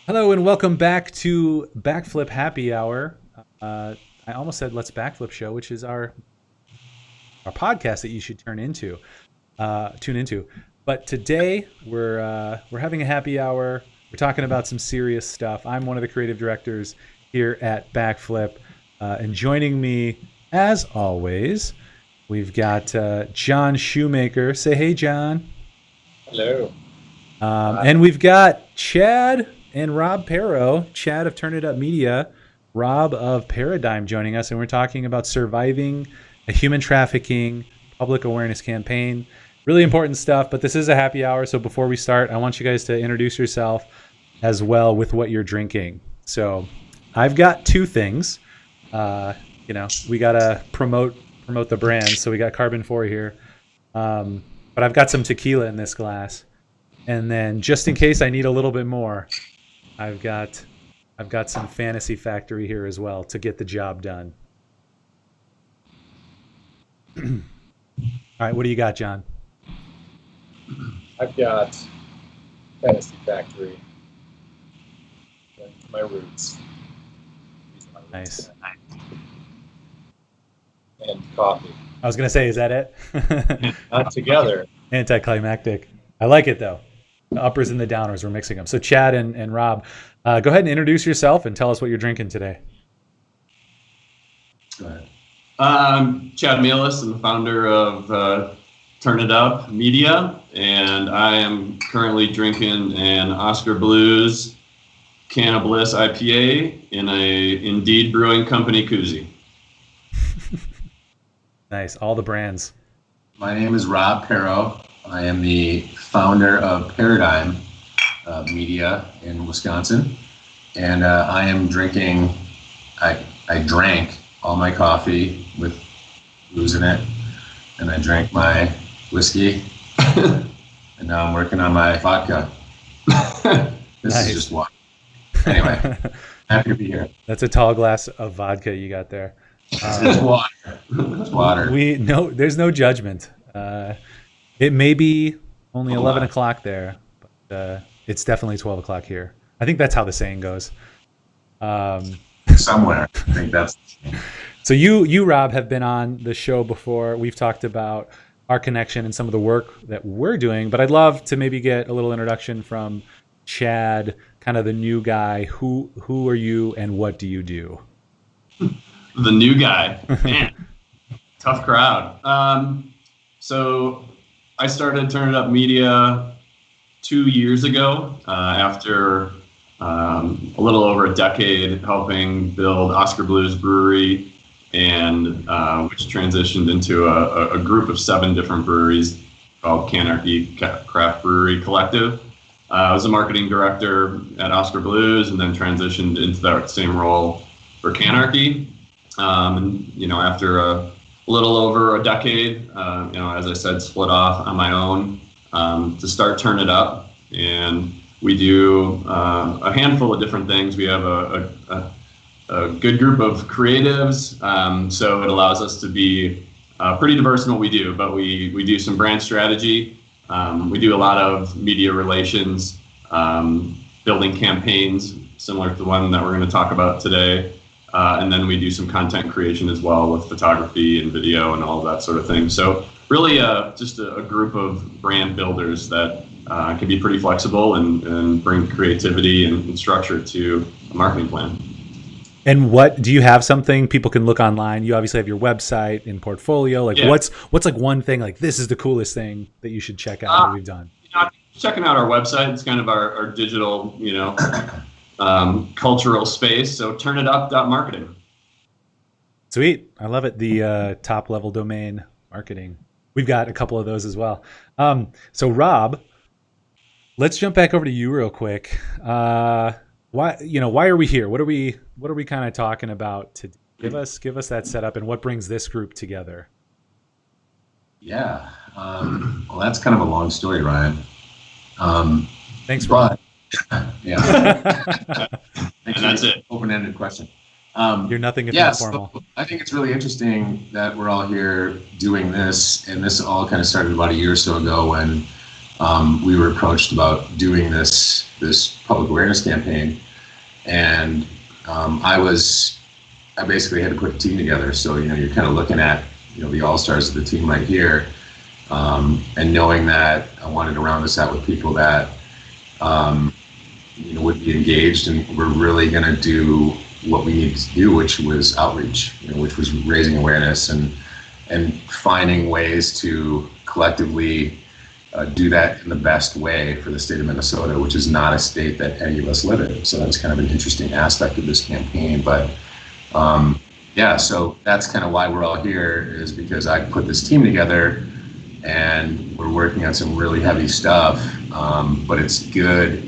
Hello and welcome back to Backflip Happy Hour. I almost said Let's Backflip Show, which is our podcast that you should tune into. But today we're having a happy hour. We're talking about some serious stuff. I'm one of the creative directors here at Backflip, and joining me, as always, we've got John Shoemaker. Say hey, John. Hello. And we've got Chad and Rob Perro, Chad of Turn It Up Media, Rob of Paradigm joining us, and we're talking about surviving a human trafficking public awareness campaign. Really important stuff, but this is a happy hour, so before we start, I want you guys to introduce yourself as well with what you're drinking. So I've got two things. We got to promote the brand, so we got Carbon 4 here. But I've got some tequila in this glass. And then just in case I need a little bit more, I've got some Fantasy Factory here as well to get the job done. All right, what do you got, John? I've got Fantasy Factory. My roots. These are my roots. Nice. And coffee. I was gonna say, is that it? Not together. Anticlimactic. I like it though. The uppers and the downers, we're mixing them. So Chad and Rob, go ahead and introduce yourself and tell us what you're drinking today. Go ahead. I'm Chad Melis. I'm the founder of Turn It Up Media, and I am currently drinking an Oscar Blues Can of Bliss IPA in a Indeed Brewing Company koozie. Nice, all the brands. My name is Rob Perro. I am the founder of Paradigm Media in Wisconsin, and I am drinking. I drank all my coffee with booze in it, and I drank my whiskey, and now I'm working on my vodka. This Nice. is just water. Anyway, happy to be here. That's a tall glass of vodka you got there. It's water. It's water. There's no judgment. It may be only 11 o'clock there, but it's definitely 12 o'clock here. I think that's how the saying goes. Somewhere. I think that's. So you, Rob, have been on the show before. We've talked about our connection and some of the work that we're doing, but I'd love to maybe get a little introduction from Chad, kind of the new guy. Who are you and what do you do? The new guy. Man, tough crowd. So I started Turn It Up Media 2 years ago after a little over a decade helping build Oscar Blues Brewery, and which transitioned into a group of 7 different breweries called Canarchy Craft Brewery Collective. I was a marketing director at Oscar Blues and then transitioned into that same role for Canarchy. After a little over a decade, as I said, split off on my own to start Turn It Up, and we do a handful of different things. We have a good group of creatives, so it allows us to be pretty diverse in what we do. But we do some brand strategy. We do a lot of media relations, building campaigns similar to the one that we're going to talk about today. And then we do some content creation as well with photography and video and all of that sort of thing. So really just a group of brand builders that can be pretty flexible and bring creativity and structure to a marketing plan. And what do you have something people can look online? You obviously have your website and portfolio. Like what's like one thing, like this is the coolest thing that you should check out that we've done? Checking out our website. It's kind of our digital, cultural space. So turnitup.marketing. Sweet. I love it. The top level domain marketing. We've got a couple of those as well. So Rob, let's jump back over to you real quick. Why are we here? What are we kind of talking about to give us that setup and what brings this group together? Yeah. Well, that's kind of a long story, Ryan. Thanks, Rob. Yeah. And that's it. Open-ended question. You're nothing if not formal. So I think it's really interesting that we're all here doing this, and this all kind of started about a year or so ago when we were approached about doing this public awareness campaign, and I basically had to put a team together. So you're kind of looking at the all-stars of the team right here, and knowing that I wanted to round this out with people that would be engaged, and we're really going to do what we needed to do, which was outreach, which was raising awareness and finding ways to collectively do that in the best way for the state of Minnesota, which is not a state that any of us live in. So that's kind of an interesting aspect of this campaign. But yeah, so that's kind of why we're all here, is because I put this team together and we're working on some really heavy stuff. But it's good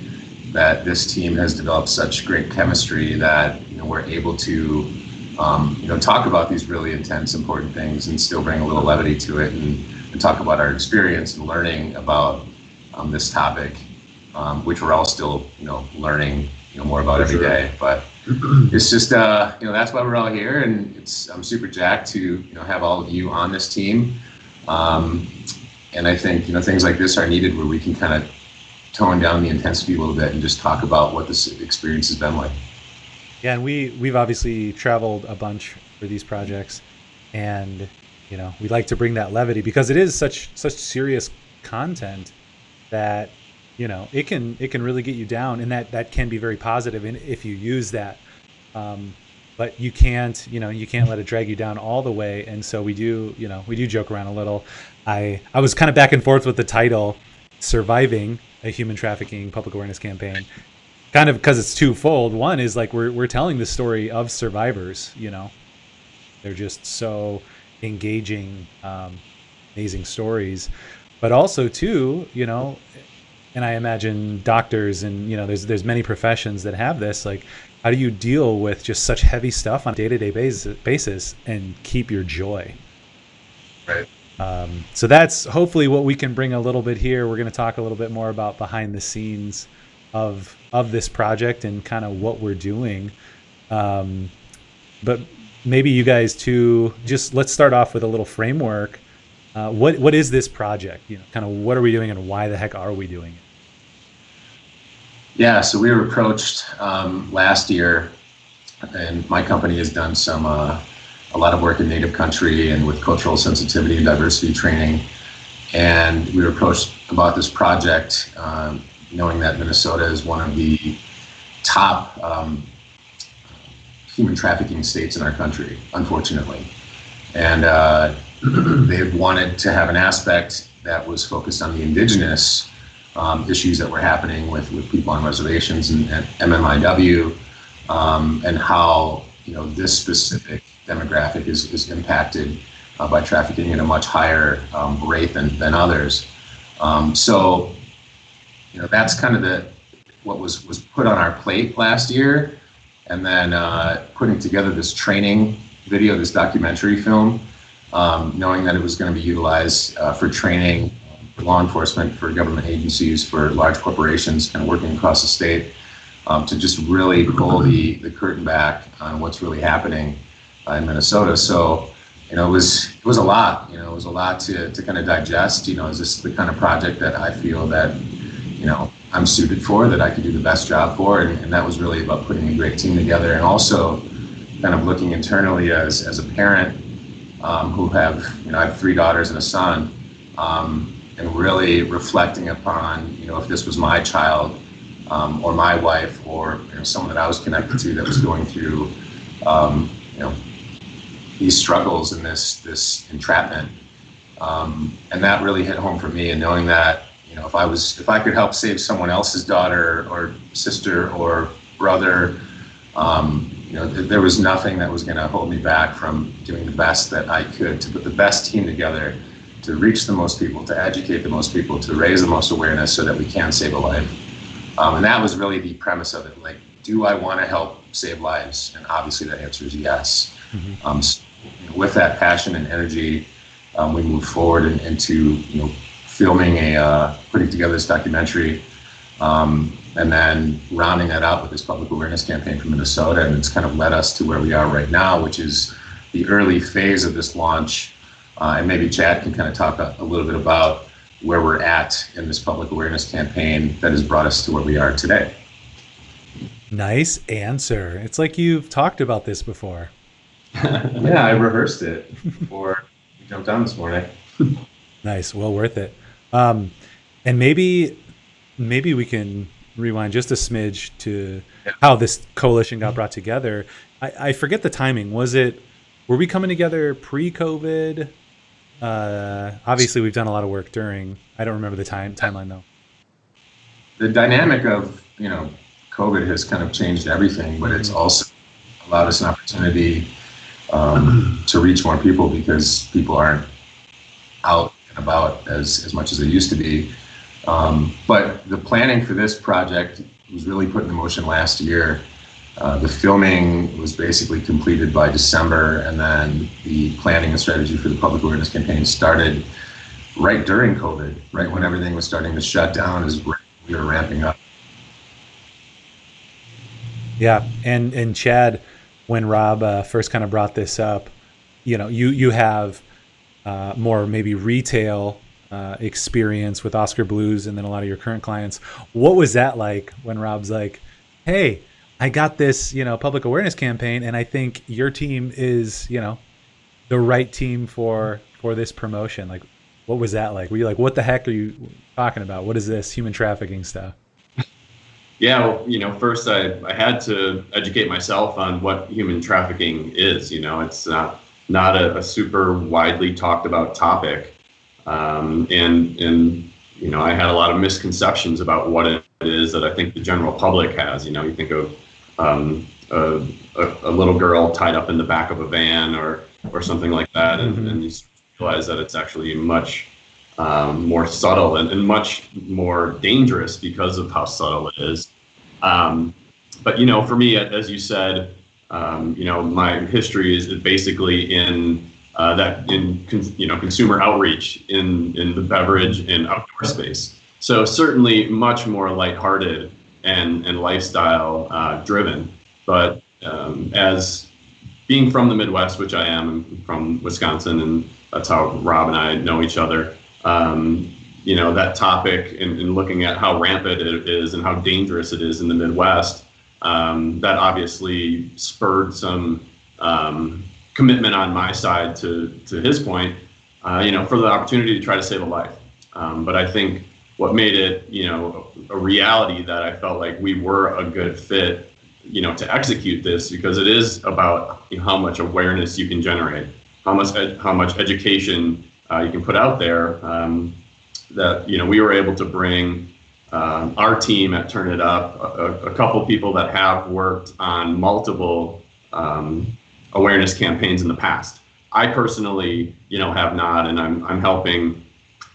that this team has developed such great chemistry that we're able to talk about these really intense, important things and still bring a little levity to it, and talk about our experience and learning about this topic, which we're all still learning more about every day. But it's just that's why we're all here, and I'm super jacked to have all of you on this team. And I think things like this are needed, where we can kind of tone down the intensity a little bit and just talk about what this experience has been like. Yeah, and we've obviously traveled a bunch for these projects, and we like to bring that levity because it is such serious content that it can really get you down, and that can be very positive, and if you use that, but you can't let it drag you down all the way. And so we do joke around a little. I was kind of back and forth with the title, Surviving a Human Trafficking Public Awareness Campaign, kind of because it's twofold. One is like we're telling the story of survivors. They're just so engaging, amazing stories, but also too, and I imagine doctors and there's many professions that have this. Like, how do you deal with just such heavy stuff on a day-to-day basis and keep your joy? Right. So that's hopefully what we can bring a little bit here. We're going to talk a little bit more about behind the scenes of this project and kind of what we're doing. But maybe you guys too, just let's start off with a little framework. What is this project? Kind of what are we doing and why the heck are we doing it? Yeah, so we were approached last year, and my company has done a lot of work in Native country and with cultural sensitivity and diversity training. And we were approached about this project, knowing that Minnesota is one of the top human trafficking states in our country, unfortunately. And they had wanted to have an aspect that was focused on the indigenous issues that were happening with people on reservations and MMIW, and how this specific demographic is impacted by trafficking at a much higher rate than others. So that's kind of what was put on our plate last year, and then putting together this training video, this documentary film, knowing that it was going to be utilized for training for law enforcement, for government agencies, for large corporations, kind of working across the state, to just really pull the curtain back on what's really happening in Minnesota. So it was a lot. It was a lot to kind of digest. Is this the kind of project that I feel that I'm suited for, that I could do the best job for? And that was really about putting a great team together, and also kind of looking internally as a parent who have I have 3 daughters and a son, and really reflecting upon if this was my child, or my wife, or someone that I was connected to that was going through these struggles and this entrapment, and that really hit home for me. And knowing that if I could help save someone else's daughter or sister or brother, there was nothing that was going to hold me back from doing the best that I could to put the best team together, to reach the most people, to educate the most people, to raise the most awareness so that we can save a life. And that was really the premise of it. Like, do I want to help save lives? And obviously the answer is yes. Mm-hmm. So, with that passion and energy, we moved forward into filming putting together this documentary, and then rounding that out with this public awareness campaign from Minnesota. And it's kind of led us to where we are right now, which is the early phase of this launch. And maybe Chad can kind of talk a little bit about where we're at in this public awareness campaign that has brought us to where we are today. Nice answer. It's like you've talked about this before. Yeah, I rehearsed it before we jumped on this morning. Nice. Well worth it. And maybe we can rewind just a smidge to how this coalition got brought together. I forget the timing. Were we coming together pre-COVID? Obviously we've done a lot of work during. I don't remember the timeline though. The dynamic of, COVID has kind of changed everything, but it's also allowed us an opportunity to reach more people because people aren't out and about as much as they used to be. But the planning for this project was really put in motion last year. The filming was basically completed by December, and then the planning and strategy for the public awareness campaign started right during COVID, right when everything was starting to shut down as we were ramping up. Yeah, and Chad, when Rob first kind of brought this up, you have more maybe retail experience with Oscar Blues and then a lot of your current clients. What was that like when Rob's like, hey, I got this, public awareness campaign, and I think your team is, the right team for this promotion? Like, what was that like? Were you like, what the heck are you talking about? What is this human trafficking stuff? Yeah, well, first I had to educate myself on what human trafficking is. It's not a super widely talked about topic. And I had a lot of misconceptions about what it is that I think the general public has. You think of a little girl tied up in the back of a van or something like that, and you realize that it's actually much more subtle and much more dangerous because of how subtle it is. But for me, as you said, my history is basically in consumer outreach in the beverage and outdoor space. So certainly much more lighthearted and lifestyle driven. But as being from the Midwest, which I am, I'm from Wisconsin, and that's how Rob and I know each other. That topic and looking at how rampant it is and how dangerous it is in the Midwest, that obviously spurred some commitment on my side to his point, for the opportunity to try to save a life. But I think what made it, a reality that I felt like we were a good fit, to execute this, because it is about how much awareness you can generate, how much education you can put out there. That we were able to bring our team at Turn It Up, a couple people that have worked on multiple awareness campaigns in the past. I personally, have not, and I'm helping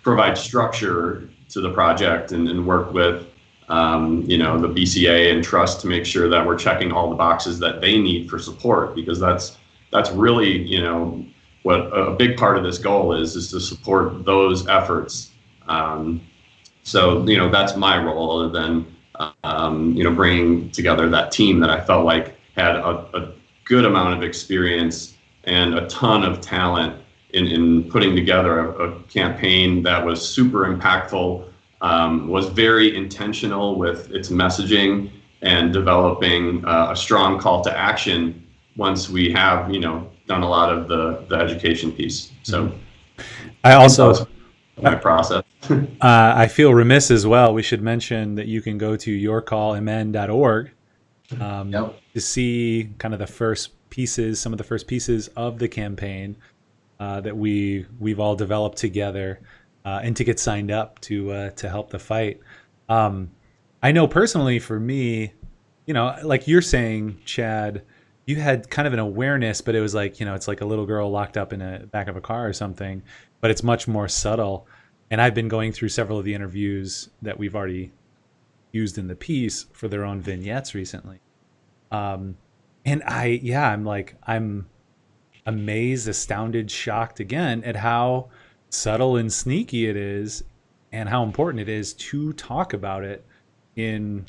provide structure to the project and work with, the BCA and trust to make sure that we're checking all the boxes that they need for support, because that's really, what a big part of this goal is to support those efforts. So that's my role, other than bringing together that team that I felt like had a good amount of experience and a ton of talent in putting together a campaign that was super impactful, was very intentional with its messaging and developing a strong call to action once we have done a lot of the education piece. So I also my process. I feel remiss as well. We should mention that you can go to yourcallmn.org to see kind of some of the first pieces of the campaign that we've all developed together, and to get signed up to help the fight. I know personally for me, like you're saying, Chad, you had kind of an awareness, but it was like, it's like a little girl locked up in the back of a car or something, but it's much more subtle. And I've been going through several of the interviews that we've already used in the piece for their own vignettes recently. And I'm amazed, astounded, shocked again at how subtle and sneaky it is, and how important it is to talk about it in,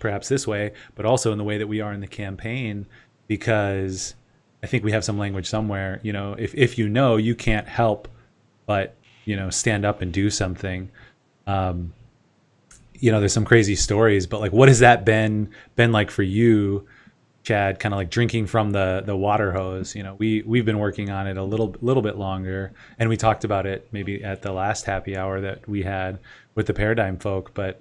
perhaps this way, but also in the way that we are in the campaign, because I think we have some language somewhere, if you can't help but stand up and do something. There's some crazy stories, but like, what has that been like for you, Chad? Kind of like drinking from the water hose. We've been working on it a little bit longer, and we talked about it maybe at the last happy hour that we had with the Paradigm folk. But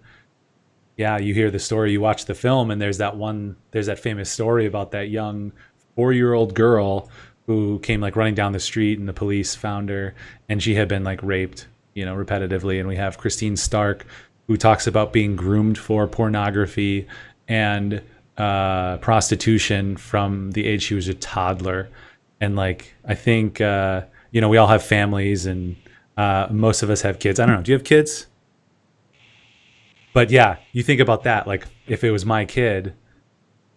yeah, you hear the story, you watch the film, and there's that famous story about that young 4-year-old girl who came like running down the street, and the police found her, and she had been like raped, repetitively. And we have Christine Stark, who talks about being groomed for pornography and prostitution from the age she was a toddler. And like, I think, we all have families, and most of us have kids. I don't know. Do you have kids? But yeah, you think about that. Like, if it was my kid,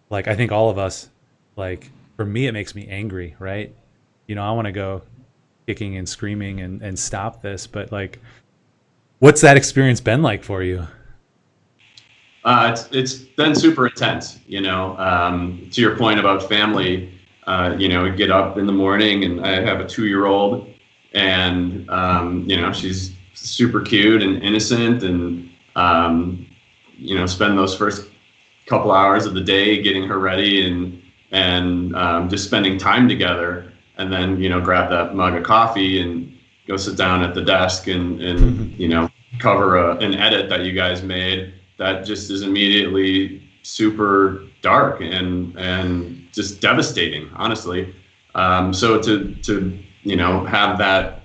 like, I think all of us, like, for me, it makes me angry, right? I want to go kicking and screaming and stop this. But like, what's that experience been like for you? It's been super intense, to your point about family. We get up in the morning, and I have a 2-year-old, and she's super cute and innocent, and spend those first couple hours of the day getting her ready and just spending time together, and then grab that mug of coffee and go sit down at the desk and cover an edit that you guys made that just is immediately super dark and just devastating, honestly. So to have that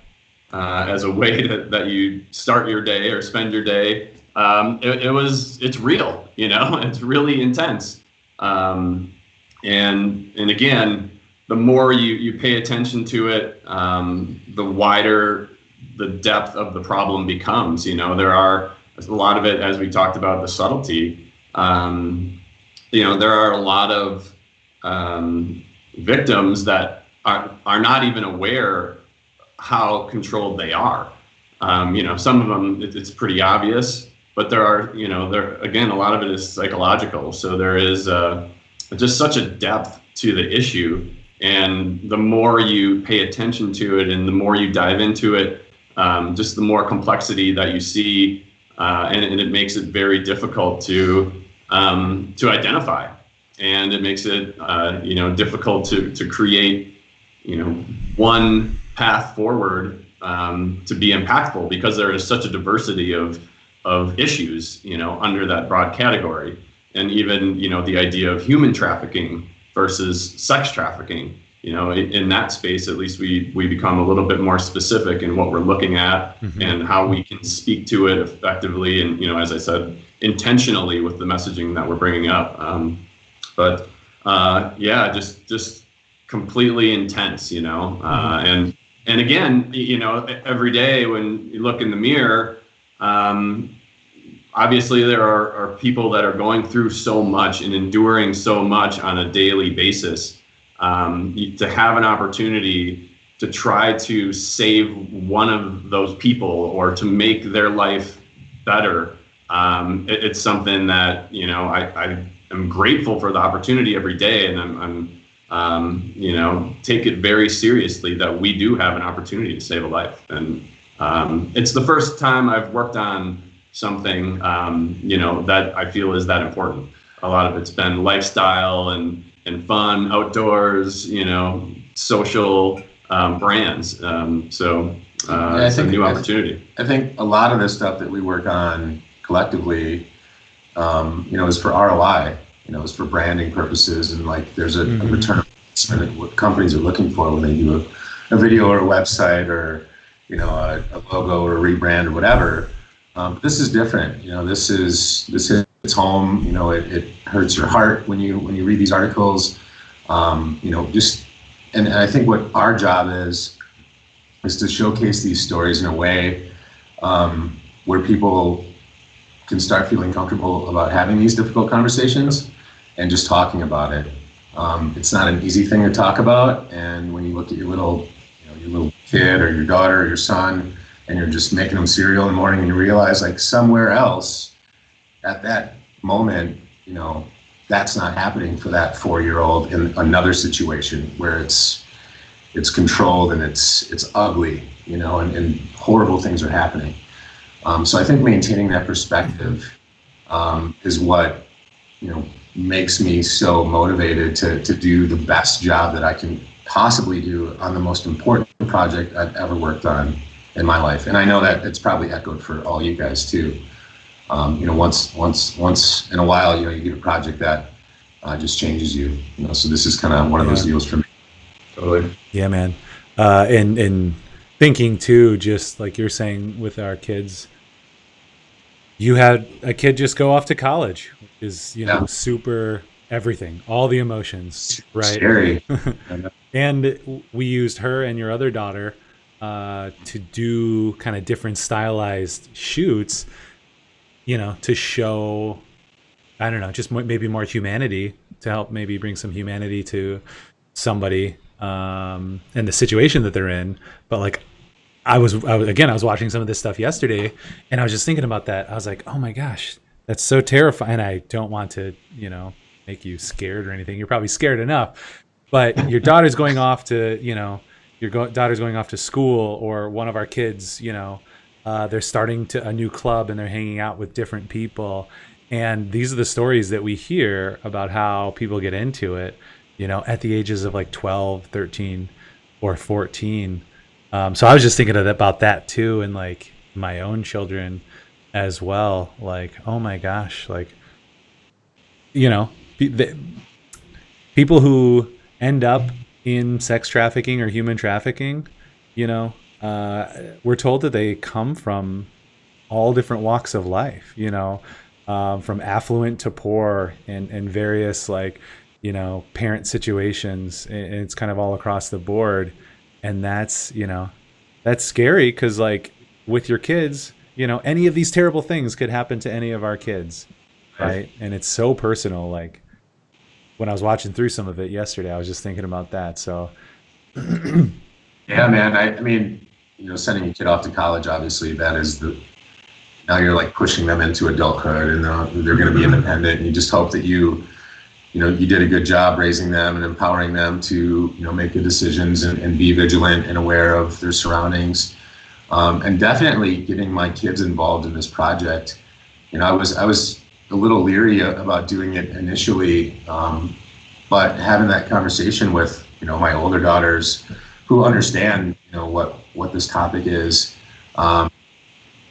as a way that you start your day or spend your day, it's real, it's really intense. And again, the more you pay attention to it, the wider the depth of the problem becomes. There are a lot of it, as we talked about, the subtlety. There are a lot of victims that are not even aware how controlled they are. Some of them, it's pretty obvious, but there are, again, a lot of it is psychological. So there is just such a depth to the issue. And the more you pay attention to it and the more you dive into it, just the more complexity that you see, and it makes it very difficult to identify, and it makes it difficult to create one path forward to be impactful, because there is such a diversity of issues under that broad category. And even the idea of human trafficking versus sex trafficking, in that space, at least we become a little bit more specific in what we're looking at, mm-hmm. and how we can speak to it effectively, and as I said, intentionally with the messaging that we're bringing up. Just completely intense, mm-hmm. And again, every day when you look in the mirror, obviously there are people that are going through so much and enduring so much on a daily basis. To have an opportunity to try to save one of those people or to make their life better, it's something that I am grateful for the opportunity every day, and I'm take it very seriously that we do have an opportunity to save a life. And it's the first time I've worked on something that I feel is that important. A lot of it's been lifestyle and fun, outdoors, social brands. It's a new opportunity. I think a lot of the stuff that we work on collectively, is for ROI, is for branding purposes, and like there's a return on investment, what companies are looking for when they do a video or a website or, a logo or a rebrand or whatever. This is different. This hits home. It hurts your heart when you read these articles. And I think what our job is to showcase these stories in a way where people can start feeling comfortable about having these difficult conversations and just talking about it. It's not an easy thing to talk about, and when you look at your little kid or your daughter or your son, and you're just making them cereal in the morning, and you realize like somewhere else at that moment, that's not happening for that 4-year-old in another situation where it's, it's controlled and it's ugly, and horrible things are happening. So I think maintaining that perspective is what makes me so motivated to do the best job that I can possibly do on the most important project I've ever worked on in my life. And I know that it's probably echoed for all you guys too. Once in a while, you get a project that just changes you. So this is kind of one of those deals for me. Totally. Yeah, man. And thinking too, just like you're saying with our kids, you had a kid just go off to college, which is, super everything, all the emotions, right? Scary. And we used her and your other daughter to do kind of different stylized shoots, to show, I don't know, just maybe more humanity, to help maybe bring some humanity to somebody and the situation that they're in. But like, I was watching some of this stuff yesterday, and I was just thinking about that. I was like, oh my gosh, that's so terrifying. I don't want to, make you scared or anything. You're probably scared enough. But your daughter's going off to, daughter's going off to school, or one of our kids, they're starting a new club and they're hanging out with different people. And these are the stories that we hear about how people get into it, at the ages of like 12, 13, or 14. So I was just thinking about that too, and like my own children as well. Like, oh my gosh, like, people who end up in sex trafficking or human trafficking, we're told that they come from all different walks of life, from affluent to poor, and various like, parent situations, and it's kind of all across the board. And that's, that's scary, because like with your kids, any of these terrible things could happen to any of our kids, right? And it's so personal. Like when I was watching through some of it yesterday, I was just thinking about that. So yeah, man. I mean, sending a kid off to college, obviously that is now you're like pushing them into adulthood, and they're going to be independent, and you just hope that you did a good job raising them and empowering them to, make good decisions and be vigilant and aware of their surroundings. And definitely getting my kids involved in this project. I was a little leery about doing it initially, but having that conversation with, my older daughters who understand, what this topic is,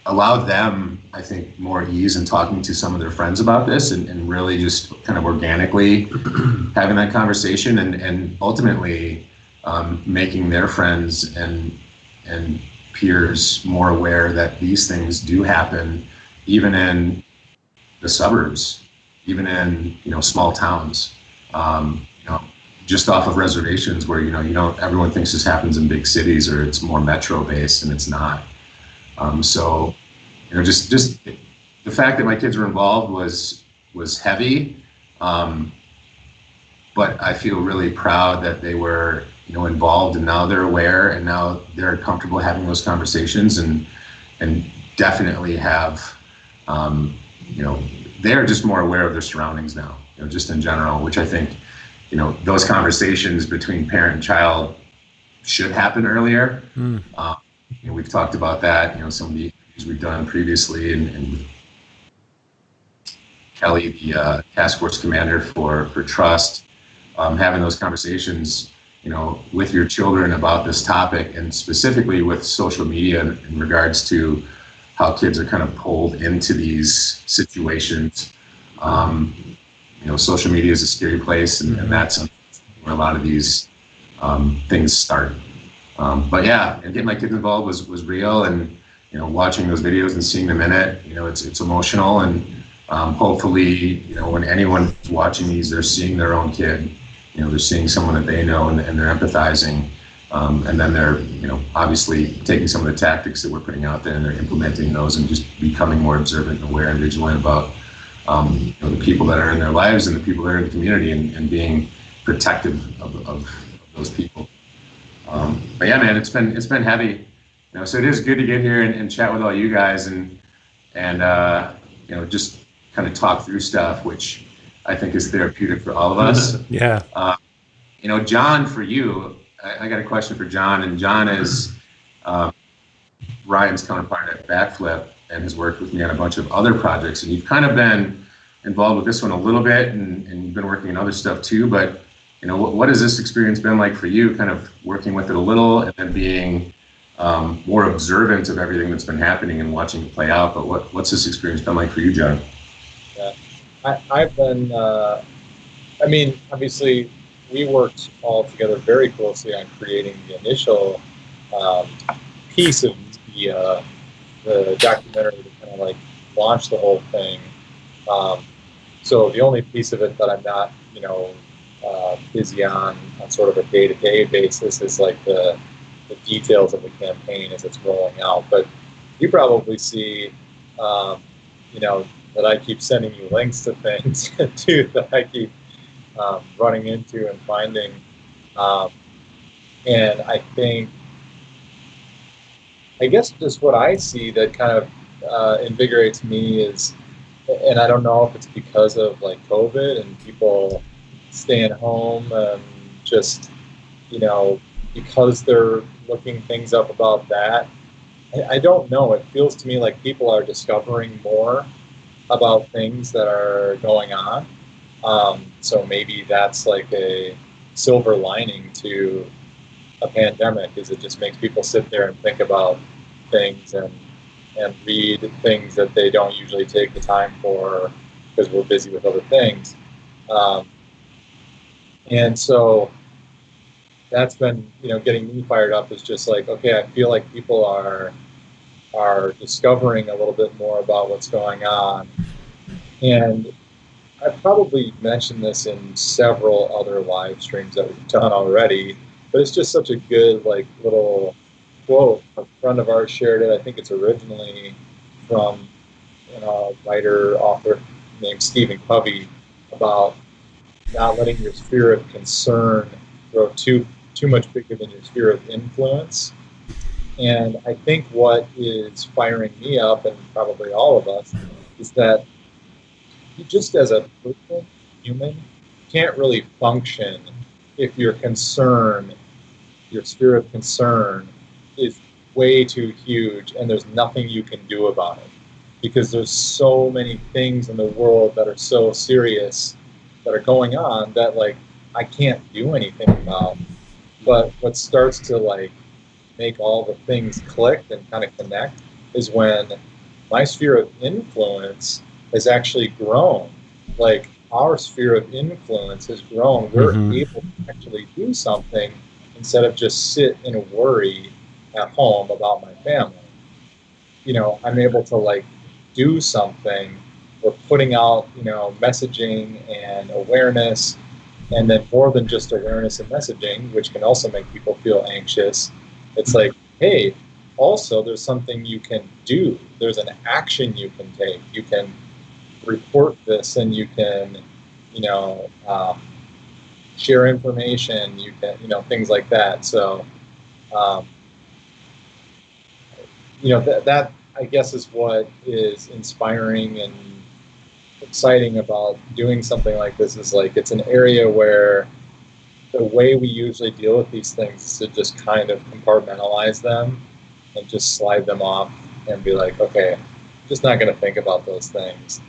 allowed them, I think, more ease in talking to some of their friends about this, and really just kind of organically having that conversation, and ultimately making their friends and peers more aware that these things do happen, even in the suburbs, even in small towns, just off of reservations where everyone thinks this happens in big cities, or it's more metro based, and it's not. So, just the fact that my kids were involved was heavy, but I feel really proud that they were, involved, and now they're aware, and now they're comfortable having those conversations, and definitely have, they're just more aware of their surroundings now, just in general, which I think, those conversations between parent and child should happen earlier. We've talked about that, some of the interviews we've done previously, and Kelly, the task force commander for Trust, having those conversations, with your children about this topic, and specifically with social media in regards to how kids are kind of pulled into these situations. Social media is a scary place, and that's where a lot of these things start. But yeah, and getting my kids involved was real, and watching those videos and seeing them in it, it's emotional, and hopefully, when anyone's watching these, they're seeing their own kid, they're seeing someone that they know, and they're empathizing, and then they're obviously taking some of the tactics that we're putting out there, and they're implementing those, and just becoming more observant and aware and vigilant about the people that are in their lives, and the people that are in the community, and being protective of those people. But yeah, man, it's been heavy, so it is good to get here and chat with all you guys, and just kind of talk through stuff, which I think is therapeutic for all of us. Yeah. John, for you, I got a question for John, and John is Ryan's counterpart at Backflip and has worked with me on a bunch of other projects. And you've kind of been involved with this one a little bit, and you've been working on other stuff too. But what has this experience been like for you? Kind of working with it a little, and then being more observant of everything that's been happening and watching it play out. But what's this experience been like for you, John? Yeah, I've been. I mean, obviously, we worked all together very closely on creating the initial piece of the documentary to kind of like launch the whole thing. So the only piece of it that I'm not, busy on sort of a day-to-day basis is like the details of the campaign as it's rolling out. But you probably see, that I keep sending you links to things too that I keep running into and finding. And I guess just what I see that kind of invigorates me is, and I don't know if it's because of like COVID and people staying home and just, because they're looking things up about that. I don't know. It feels to me like people are discovering more about things that are going on. So maybe that's like a silver lining to a pandemic, is it just makes people sit there and think about things and read things that they don't usually take the time for because we're busy with other things. And so that's been, getting me fired up, is just like, okay, I feel like people are discovering a little bit more about what's going on. And I've probably mentioned this in several other live streams that we've done already, but it's just such a good like little quote. A friend of ours shared it. I think it's originally from a writer, author named Stephen Covey, about not letting your sphere of concern grow too much bigger than your sphere of influence. And I think what is firing me up, and probably all of us, is that you just as a person, human, can't really function if your concern, your sphere of concern, is way too huge and there's nothing you can do about it. Because there's so many things in the world that are so serious that are going on that like I can't do anything about. But what starts to like make all the things click and kind of connect is when my sphere of influence has actually grown. Like our sphere of influence has grown. We're able to actually do something instead of just sit in a worry at home about my family. I'm able to like do something. We're putting out, messaging and awareness, and then more than just awareness and messaging, which can also make people feel anxious. It's like, hey, also there's something you can do. There's an action you can take. You can report this, and you can, share information. You can, things like that. So, that I guess is what is inspiring and exciting about doing something like this. Is like it's an area where the way we usually deal with these things is to just kind of compartmentalize them and just slide them off and be like, okay, I'm just not going to think about those things.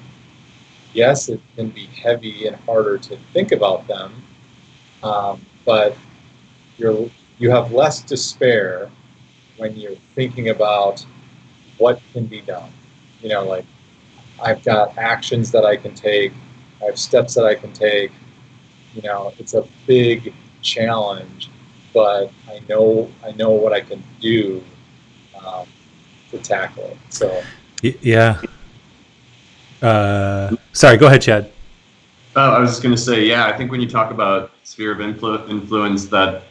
Yes, it can be heavy and harder to think about them, but you have less despair when you're thinking about what can be done. Like I've got actions that I can take, I have steps that I can take. It's a big challenge, but I know what I can do to tackle it. So yeah. Sorry, go ahead, Chad. Oh, I was just going to say, yeah, I think when you talk about sphere of influence, that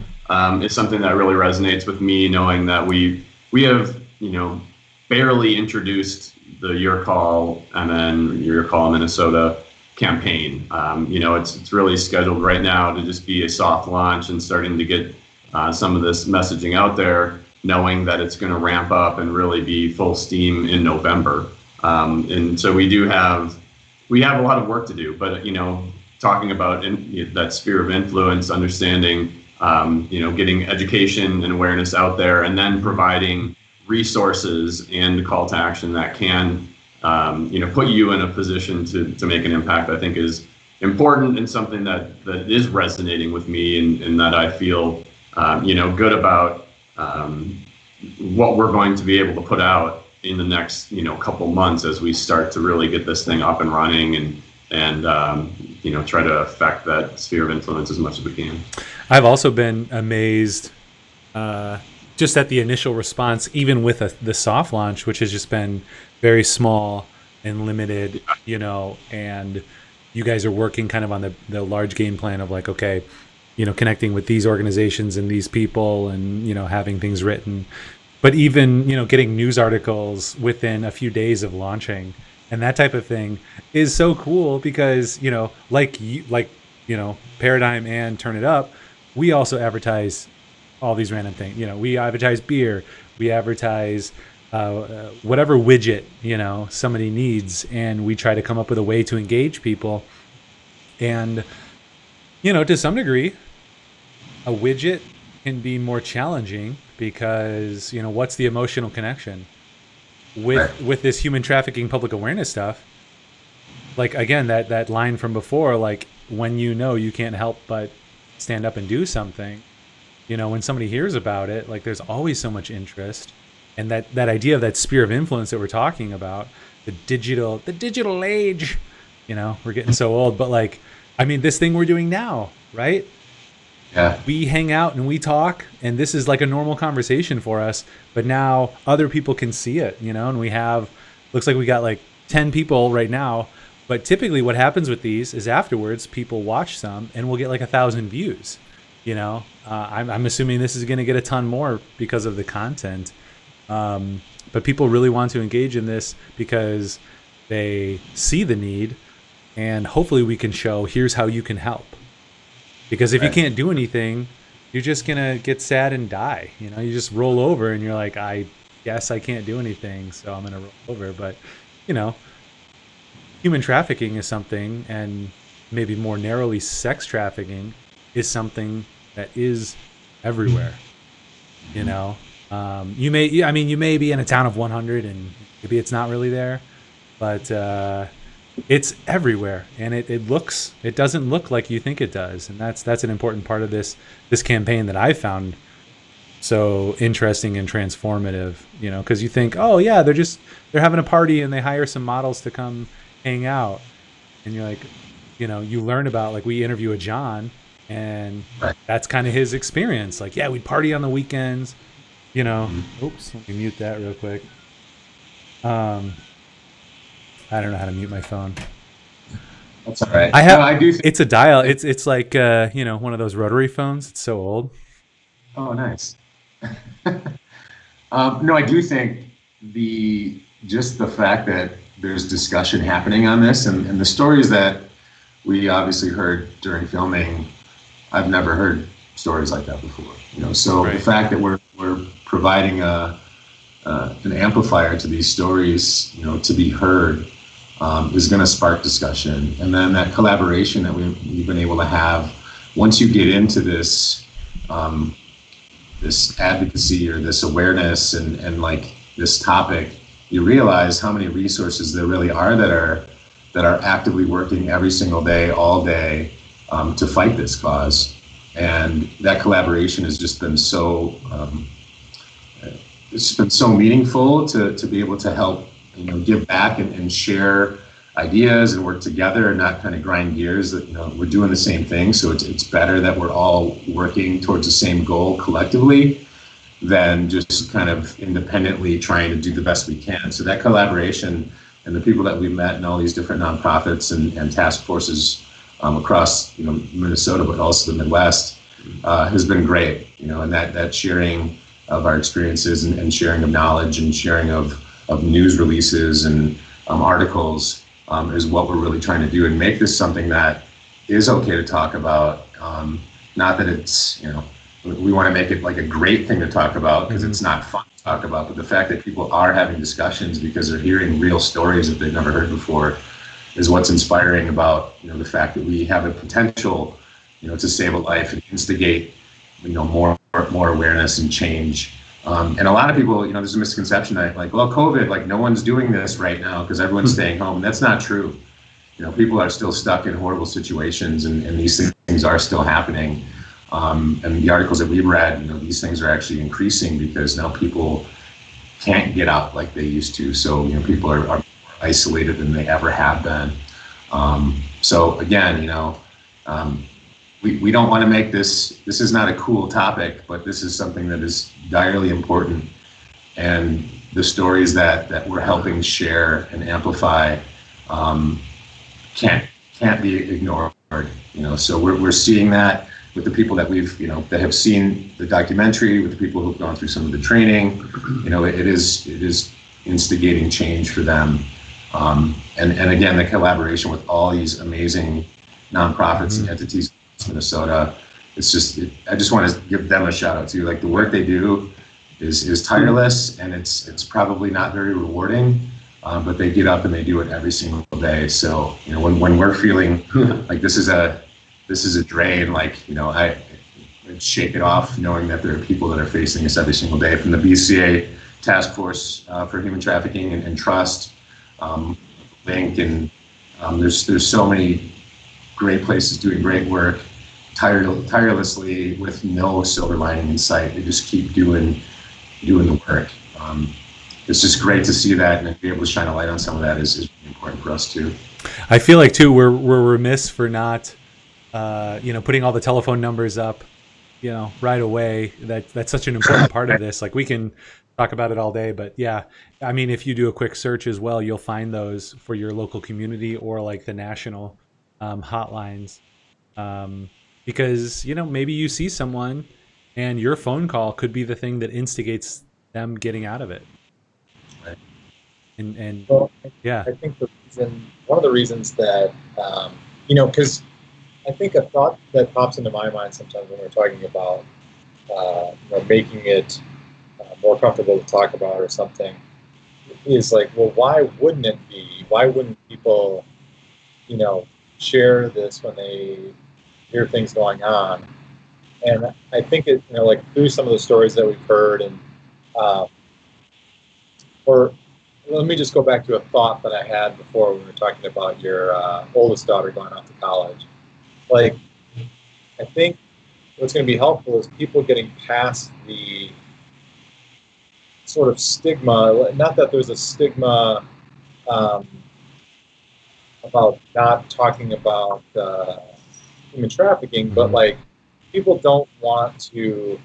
is something that really resonates with me, knowing that we have, barely introduced the Your Call MN, Your Call Minnesota campaign. It's really scheduled right now to just be a soft launch and starting to get some of this messaging out there, knowing that it's going to ramp up and really be full steam in November. And so we have a lot of work to do, but talking about that sphere of influence, understanding getting education and awareness out there, and then providing resources and call to action that can, put you in a position to make an impact, I think is important, and something that is resonating with me, and that I feel, good about what we're going to be able to put out in the next, couple months as we start to really get this thing up and running, and try to affect that sphere of influence as much as we can. I've also been amazed just at the initial response, even with the soft launch, which has just been very small and limited, and you guys are working kind of on the large game plan of like, okay, connecting with these organizations and these people, and, having things written. But even, getting news articles within a few days of launching and that type of thing is so cool, because, Paradigm and Turn It Up, we also advertise all these random things. We advertise beer, we advertise whatever widget, somebody needs, and we try to come up with a way to engage people. And, to some degree, a widget can be more challenging, because, what's the emotional connection with this human trafficking public awareness stuff? Like, again, that line from before, like, when you can't help but stand up and do something, when somebody hears about it, like, there's always so much interest. And that idea of that sphere of influence that we're talking about, the digital age, we're getting so old, but like, I mean, this thing we're doing now, right? Yeah. We hang out and we talk, and this is like a normal conversation for us, but now other people can see it, and looks like we got like 10 people right now, but typically what happens with these is afterwards people watch some and we'll get like 1,000 views, I'm assuming this is going to get a ton more because of the content. But people really want to engage in this because they see the need, and hopefully we can show, here's how you can help. Because if you can't do anything, you're just going to get sad and die. You just roll over and you're like, I guess I can't do anything, so I'm going to roll over. But, human trafficking is something, and maybe more narrowly sex trafficking is something that is everywhere. You may be in a town of 100 and maybe it's not really there, but it's everywhere, and it doesn't look like you think it does. And that's an important part of this campaign that I found so interesting and transformative, because you think, oh yeah, they're having a party and they hire some models to come hang out. And you're like, you learn about, like, we interview a John, and that's kind of his experience. Like, yeah, we'd party on the weekends. Oops, let me mute that real quick. I don't know how to mute my phone. That's all right. I do. It's a dial. It's like one of those rotary phones. It's so old. Oh, nice. No, I do think just the fact that there's discussion happening on this, and the stories that we obviously heard during filming, I've never heard stories like that before. So the fact that we're providing an amplifier to these stories, to be heard, is going to spark discussion. And then that collaboration that we've been able to have, once you get into this this advocacy or this awareness and like this topic, you realize how many resources there really are that are actively working every single day, all day, to fight this cause. And that collaboration has just been so it's been so meaningful to be able to help, give back and share ideas and work together and not kind of grind gears. That we're doing the same thing, so it's better that we're all working towards the same goal collectively than just kind of independently trying to do the best we can. So that collaboration and the people that we've met in all these different nonprofits and task forces across Minnesota, but also the Midwest, has been great. And that sharing of our experiences and sharing of knowledge and sharing of news releases and articles is what we're really trying to do, and make this something that is okay to talk about. Not that it's, we want to make it like a great thing to talk about because it's not fun to talk about, but the fact that people are having discussions because they're hearing real stories that they've never heard before is what's inspiring about, the fact that we have a potential, to save a life and instigate more awareness and change. And a lot of people, there's a misconception that like, well, COVID, like no one's doing this right now because everyone's staying home. And that's not true. People are still stuck in horrible situations, and these things are still happening. And the articles that we've read, these things are actually increasing because now people can't get out like they used to. So, people are more isolated than they ever have been. So again, we don't want to make this is not a cool topic, but this is something that is direly important. And the stories that we're helping share and amplify can't be ignored. So we're seeing that with the people that we've that have seen the documentary, with the people who've gone through some of the training. It is instigating change for them. And again, the collaboration with all these amazing nonprofits and entities in Minnesota, I just want to give them a shout out too. Like the work they do is tireless, and it's probably not very rewarding, but they get up and they do it every single day. So when we're feeling like this is a drain, like I shake it off knowing that there are people that are facing this every single day, from the BCA Task Force for Human Trafficking and Trust, Link, and there's so many great places doing great work tirelessly with no silver lining in sight. They just keep doing the work. It's just great to see that, and be able to shine a light on some of that is really important for us too. I feel like too we're remiss for not putting all the telephone numbers up right away. That's such an important part of this. Like we can talk about it all day, but yeah, I mean, if you do a quick search as well, you'll find those for your local community or like the national hotlines, because maybe you see someone and your phone call could be the thing that instigates them getting out of it. Right. And Well, yeah, I think one of the reasons that because I think a thought that pops into my mind sometimes when we're talking about making it more comfortable to talk about or something is like, well, why wouldn't it be? Why wouldn't people share this when they hear things going on? And I think it like through some of the stories that we've heard, and or let me just go back to a thought that I had before when we were talking about your oldest daughter going off to college. Like, I think what's going to be helpful is people getting past the sort of stigma. Not that there's a stigma about not talking about human trafficking, but like people don't want to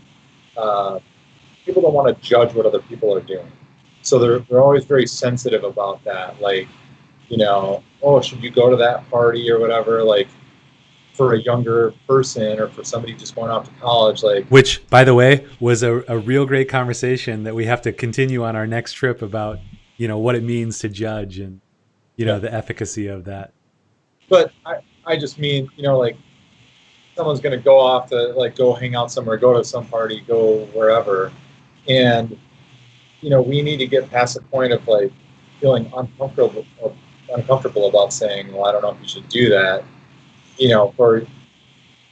judge what other people are doing. So they're always very sensitive about that. Like, oh, should you go to that party or whatever? Like, for a younger person or for somebody just going off to college, like, which by the way was a real great conversation that we have to continue on our next trip about what it means to judge and the efficacy of that. But I just mean like someone's going to go off to like go hang out somewhere, go to some party, go wherever, and we need to get past the point of like feeling uncomfortable about saying, well, I don't know if you should do that. For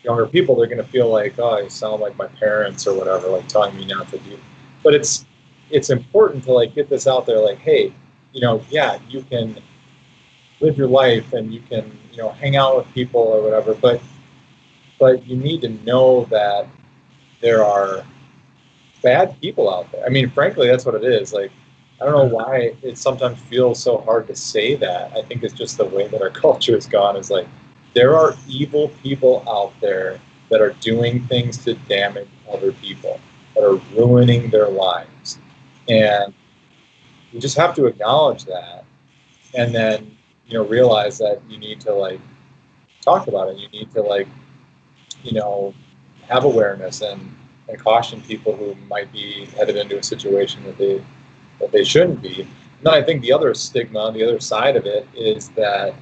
younger people, they're going to feel like, oh, I sound like my parents or whatever, like telling me not to do. But it's important to like get this out there, like, hey, yeah, you can live your life and you can, hang out with people or whatever, but you need to know that there are bad people out there. I mean, frankly, that's what it is. Like, I don't know why it sometimes feels so hard to say that. I think it's just the way that our culture has gone, is like, there are evil people out there that are doing things to damage other people, that are ruining their lives. And you just have to acknowledge that, and then, realize that you need to like talk about it. You need to like, have awareness and caution people who might be headed into a situation that they shouldn't be. And then I think the other stigma, the other side of it is that,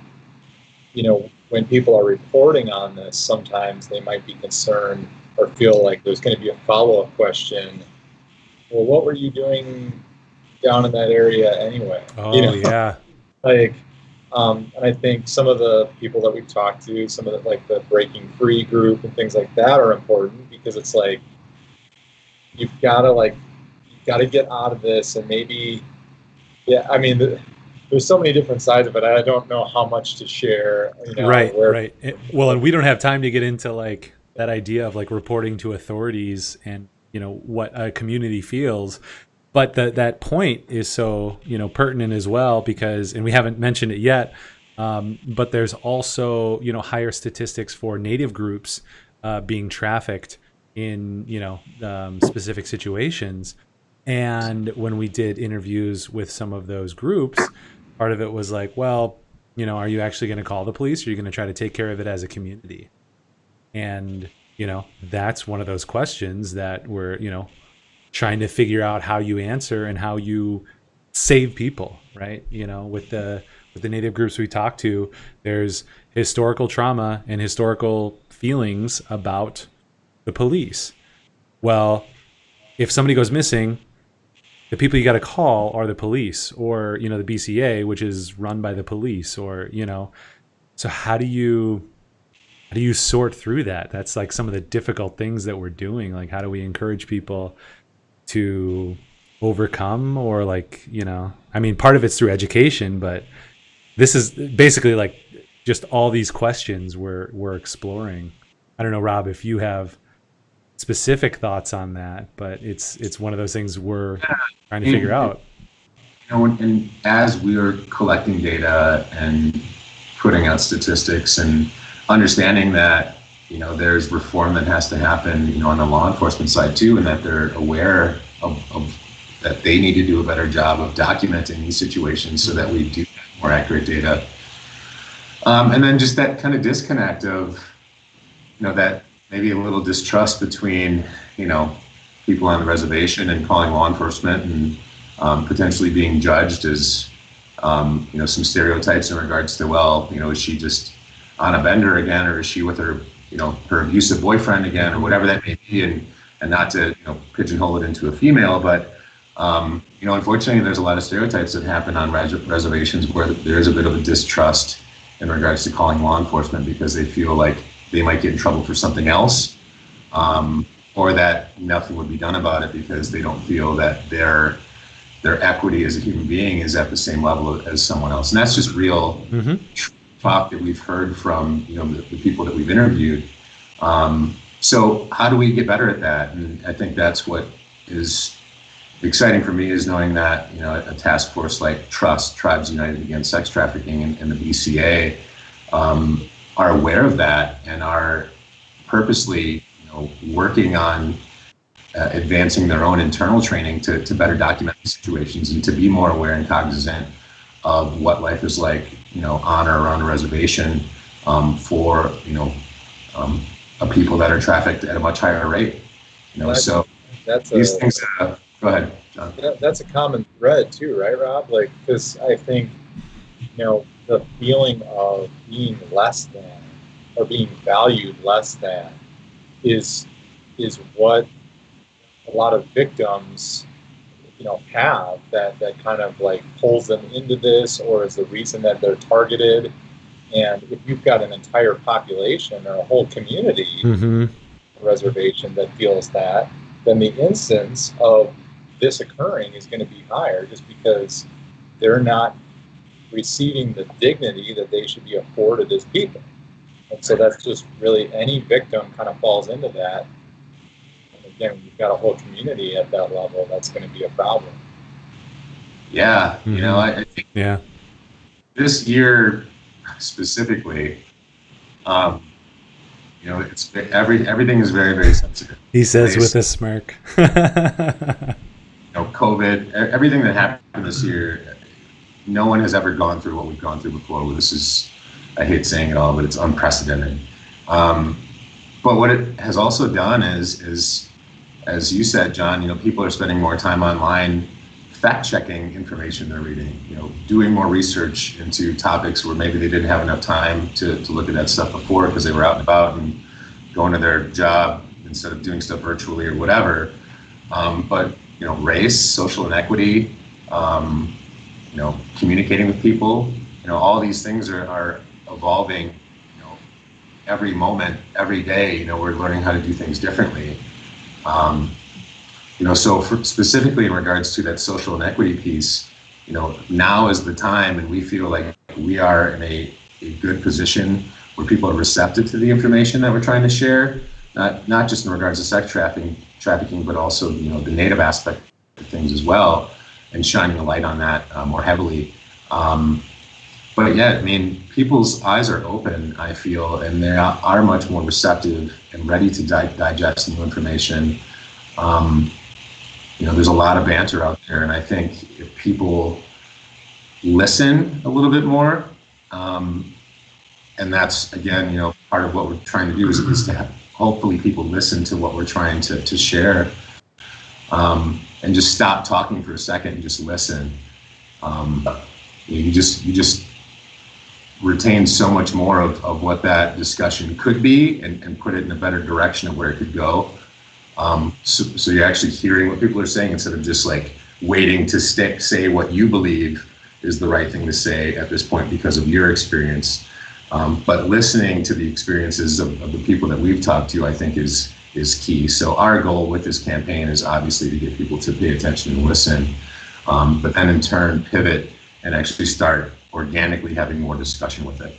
when people are reporting on this, sometimes they might be concerned or feel like there's going to be a follow-up question. Well, what were you doing down in that area anyway? Oh, yeah. Like, and I think some of the people that we've talked to, some of the, like the Breaking Free group and things like that are important, because it's like, you've got to get out of this, and maybe, yeah, I mean, there's so many different sides of it. I don't know how much to share, Right, where. right. Well, and we don't have time to get into like that idea of like reporting to authorities and what a community feels. But that point is so pertinent as well, because, and we haven't mentioned it yet, but there's also higher statistics for Native groups being trafficked in specific situations. And when we did interviews with some of those groups, part of it was like, well, are you actually going to call the police, or are you going to try to take care of it as a community? And that's one of those questions that we're trying to figure out how you answer and how you save people, right? With the Native groups we talk to, there's historical trauma and historical feelings about the police. Well, if somebody goes missing, the people you got to call are the police, or the BCA, which is run by the police, or so how do you sort through that? That's like some of the difficult things that we're doing. Like, how do we encourage people to overcome, or like I mean, part of it's through education, but this is basically like just all these questions we're exploring. I don't know, Rob, if you have specific thoughts on that, but it's one of those things we're trying to figure out. And as we are collecting data and putting out statistics and understanding that there's reform that has to happen on the law enforcement side too, and that they're aware of that they need to do a better job of documenting these situations so that we do have more accurate data. And then just that kind of disconnect of that maybe a little distrust between people on the reservation and calling law enforcement, and potentially being judged as some stereotypes in regards to, well, is she just on a bender again, or is she with her her abusive boyfriend again, or whatever that may be, and not to pigeonhole it into a female, but unfortunately there's a lot of stereotypes that happen on reservations where there's a bit of a distrust in regards to calling law enforcement, because they feel like they might get in trouble for something else, or that nothing would be done about it because they don't feel that their equity as a human being is at the same level as someone else. And that's just real talk that we've heard from the people that we've interviewed. So how do we get better at that? And I think that's what is exciting for me, is knowing that a task force like Trust, Tribes United Against Sex Trafficking, and the BCA are aware of that and are purposely working on advancing their own internal training to better document these situations and to be more aware and cognizant of what life is like on or around a reservation for a people that are trafficked at a much higher rate. So these things. Go ahead, John. That's a common thread too, right, Rob? Like, because I think the feeling of being less than, or being valued less than, is what a lot of victims have, that kind of like pulls them into this, or is the reason that they're targeted. And if you've got an entire population or a whole community reservation that feels that, then the instance of this occurring is going to be higher, just because they're not receiving the dignity that they should be afforded as people. And so that's just really, any victim kind of falls into that. And again, you've got a whole community at that level, that's going to be a problem. Yeah, I think this year specifically, it's everything is very, very sensitive. He says with a smirk. COVID, everything that happened this year, no one has ever gone through what we've gone through before. This is, I hate saying it all, but it's unprecedented. But what it has also done is, as you said, John, people are spending more time online, fact-checking information they're reading, doing more research into topics where maybe they didn't have enough time to look at that stuff before because they were out and about and going to their job instead of doing stuff virtually or whatever. But race, social inequity, communicating with people, all these things are evolving, every moment, every day, we're learning how to do things differently. So specifically in regards to that social inequity piece, now is the time, and we feel like we are in a good position where people are receptive to the information that we're trying to share, not just in regards to sex trafficking, but also, the native aspect of things as well, and shining a light on that more heavily. But yeah, I mean, people's eyes are open, I feel, and they are much more receptive and ready to digest new information. There's a lot of banter out there, and I think if people listen a little bit more, and that's, again, part of what we're trying to do is to have, hopefully people listen to what we're trying to share, and just stop talking for a second and just listen. You just retain so much more of what that discussion could be, and put it in a better direction of where it could go. So you're actually hearing what people are saying instead of just like waiting to say what you believe is the right thing to say at this point because of your experience. But listening to the experiences of the people that we've talked to, I think is key. So our goal with this campaign is obviously to get people to pay attention and listen, but then in turn pivot and actually start organically having more discussion with it.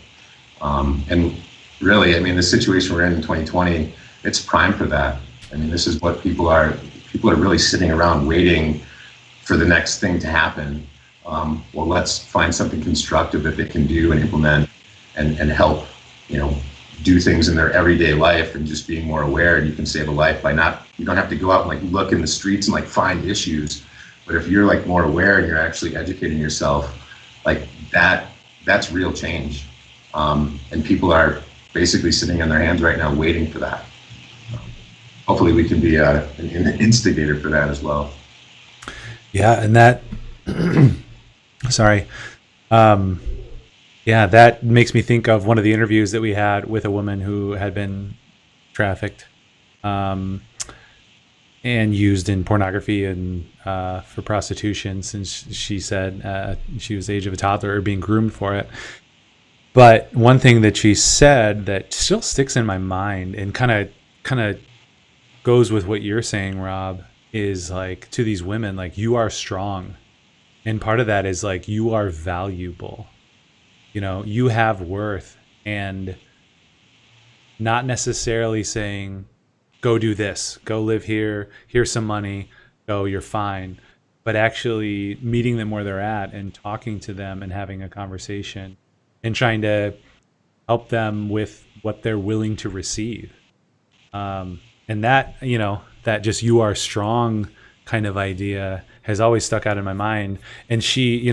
And really, I mean, the situation we're in 2020, it's prime for that. I mean, this is what people are really sitting around waiting for the next thing to happen. Well, let's find something constructive that they can do and implement and help, do things in their everyday life, and just being more aware. And you can save a life by you don't have to go out and like look in the streets and like find issues. But if you're like more aware and you're actually educating yourself, like that's real change. And people are basically sitting on their hands right now waiting for that. Hopefully we can be an instigator for that as well. Yeah, and that, sorry. Yeah, that makes me think of one of the interviews that we had with a woman who had been trafficked and used in pornography and for prostitution, since she said she was the age of a toddler, or being groomed for it. But one thing that she said that still sticks in my mind and kind of goes with what you're saying, Rob, is like, to these women, like, you are strong. And part of that is like, you are valuable. You have worth, and not necessarily saying, go do this, go live here, here's some money, go, you're fine. But actually meeting them where they're at and talking to them and having a conversation and trying to help them with what they're willing to receive. And that, that just you are strong kind of idea has always stuck out in my mind. And she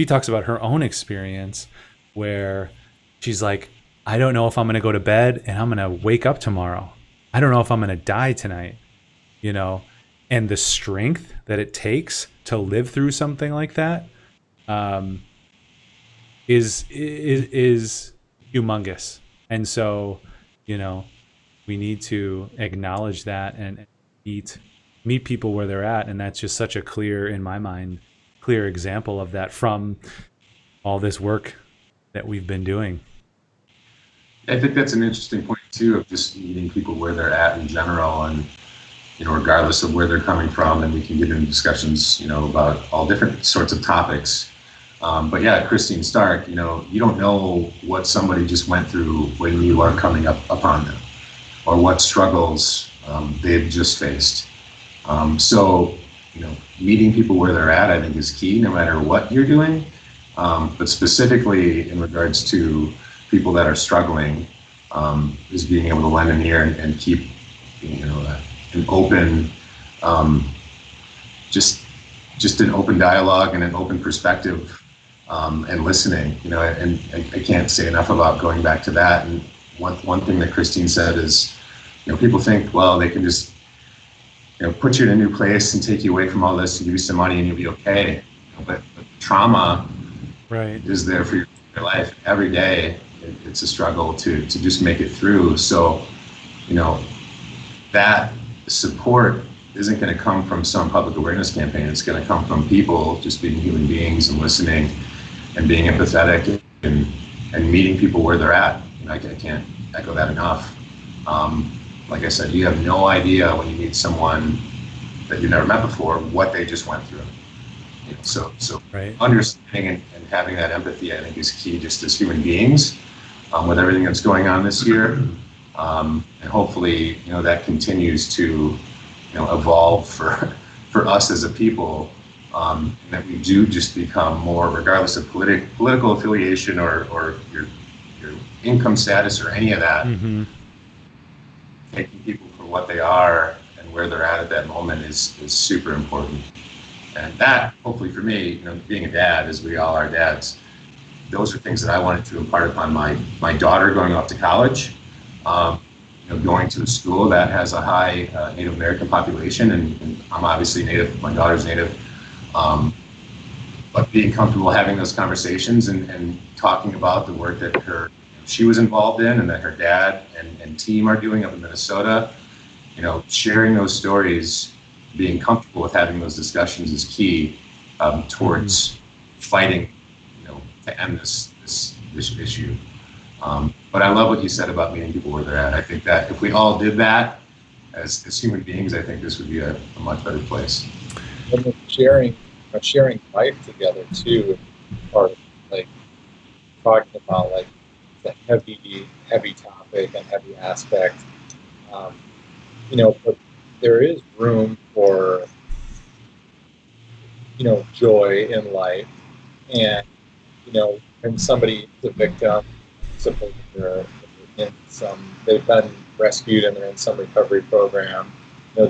talks about her own experience where she's like, I don't know if I'm going to go to bed and I'm going to wake up tomorrow. I don't know if I'm going to die tonight, and the strength that it takes to live through something like that is humongous. And so, we need to acknowledge that and meet people where they're at. And that's just such a clear example of that from all this work that we've been doing. I think that's an interesting point too, of just meeting people where they're at in general, and regardless of where they're coming from, and we can get into discussions about all different sorts of topics. But yeah, Christine Stark, you don't know what somebody just went through when you are coming up upon them, or what struggles they've just faced. So meeting people where they're at, I think, is key, no matter what you're doing. But specifically in regards to people that are struggling, is being able to lend an ear and keep, an open, just an open dialogue and an open perspective, and listening. And I can't say enough about going back to that. And one thing that Christine said is, people think, well, they can just, put you in a new place and take you away from all this and give you some money and you'll be okay. But trauma, right, is there for your life every day. It's a struggle to just make it through. So, that support isn't going to come from some public awareness campaign. It's going to come from people just being human beings and listening and being empathetic and meeting people where they're at. I can't echo that enough. Like I said, you have no idea when you meet someone that you never met before, what they just went through. So Right. understanding and having that empathy, I think, is key just as human beings with everything that's going on this year. And hopefully, that continues to, evolve for us as a people, and that we do just become more, regardless of political affiliation or your income status or any of that, Mm-hmm. taking people for what they are and where they're at that moment is super important. And that, hopefully for me, being a dad, as we all are dads, those are things that I wanted to impart upon my daughter going off to college, going to a school that has a high Native American population, and I'm obviously Native, my daughter's Native, but being comfortable having those conversations and talking about the work that she was involved in and that her dad and team are doing up in Minnesota, sharing those stories, being comfortable with having those discussions is key towards fighting, to end this issue. But I love what you said about meeting people where they're at. I think that if we all did that as human beings, I think this would be a much better place. And then sharing life together too, part of like talking about like the heavy topic and heavy aspect. But there is room for joy in life, and when somebody is a victim, suppose they've been rescued and they're in some recovery program,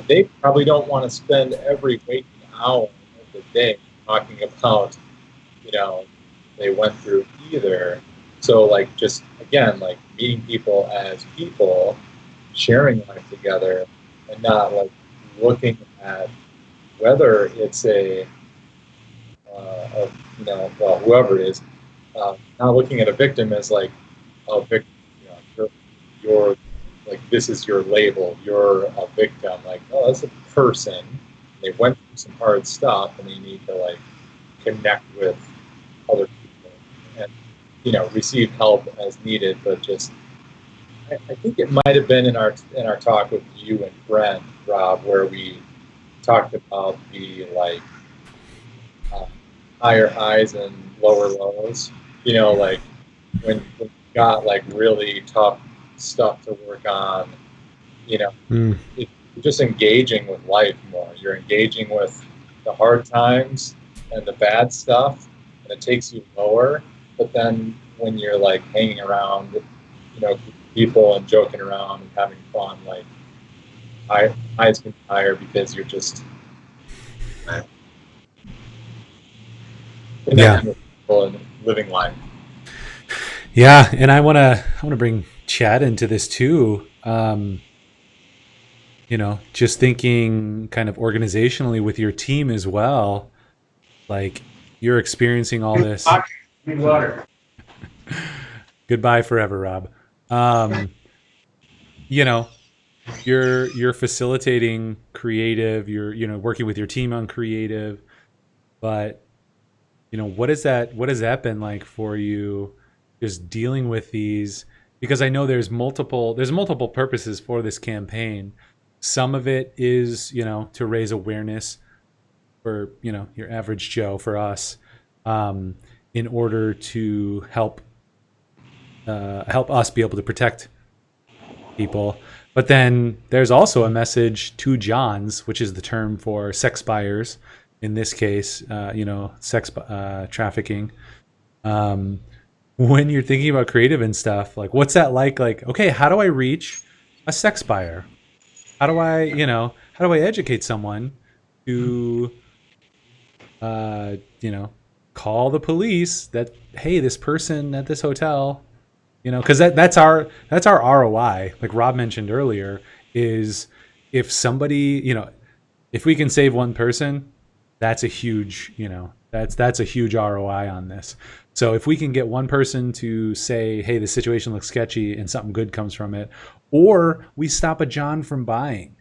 they probably don't want to spend every waking hour of the day talking about they went through either. So like, just again, like meeting people as people, sharing life together, and not like looking at whether it's whoever it is, not looking at a victim as like a victim. You're like, this is your label. You're a victim. Like, oh, that's a person. They went through some hard stuff, and they need to like connect with other people and receive help as needed. But just, I think it might have been in our talk with you and Brent, Rob, where we talked about the like higher highs and lower lows. Like when you got like really tough stuff to work on, you're just engaging with life more. You're engaging with the hard times and the bad stuff, and it takes you lower. But then when you're like hanging around, people and joking around and having fun, like highs can be higher because you're just connecting with people and living life. Yeah, and I want to bring Chad into this too. Just thinking kind of organizationally with your team as well. Like, you're experiencing all this. Need water. Goodbye forever, Rob. You're facilitating creative. You're working with your team on creative, but what has that been like for you? Just dealing with these, because I know there's multiple purposes for this campaign. Some of it is, to raise awareness for, your average Joe, for us, in order to help us be able to protect people. But then there's also a message to Johns, which is the term for sex buyers, in this case, sex trafficking. When you're thinking about creative and stuff, like, what's that like? Like, okay, how do I reach a sex buyer? How do I educate someone to, call the police that, hey, this person at this hotel, because that's our ROI. Like Rob mentioned earlier, is if somebody, if we can save one person, that's a huge, that's a huge ROI on this. So if we can get one person to say, hey, the situation looks sketchy, and something good comes from it, or we stop a John from buying,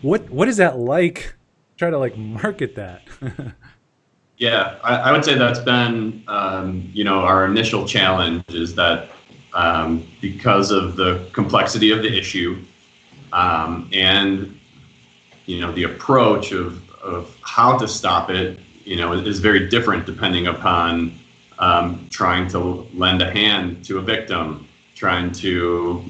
what is that like? Try to like market that. Yeah, I would say that's been, our initial challenge is that because of the complexity of the issue, and the approach of how to stop it, is very different depending upon trying to lend a hand to a victim, trying to,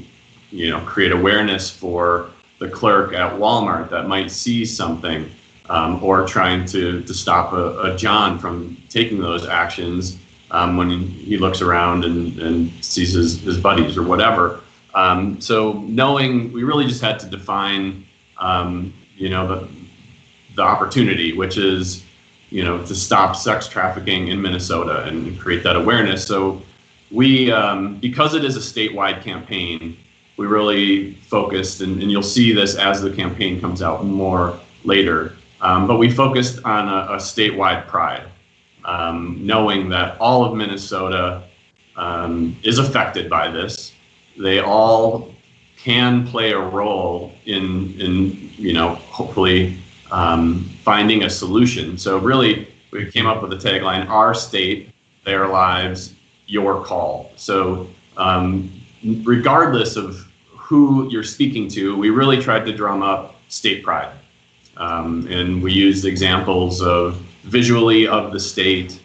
create awareness for the clerk at Walmart that might see something, or trying to stop a John from taking those actions when he looks around and sees his buddies or whatever. So knowing, we really just had to define, the opportunity, which is, to stop sex trafficking in Minnesota and create that awareness. So we, because it is a statewide campaign, we really focused, and you'll see this as the campaign comes out more later, but we focused on a statewide pride, knowing that all of Minnesota is affected by this. They all can play a role in hopefully finding a solution. So really, we came up with the tagline, "Our state, their lives, your call." So regardless of who you're speaking to, we really tried to drum up state pride. And we used examples of visually of the state.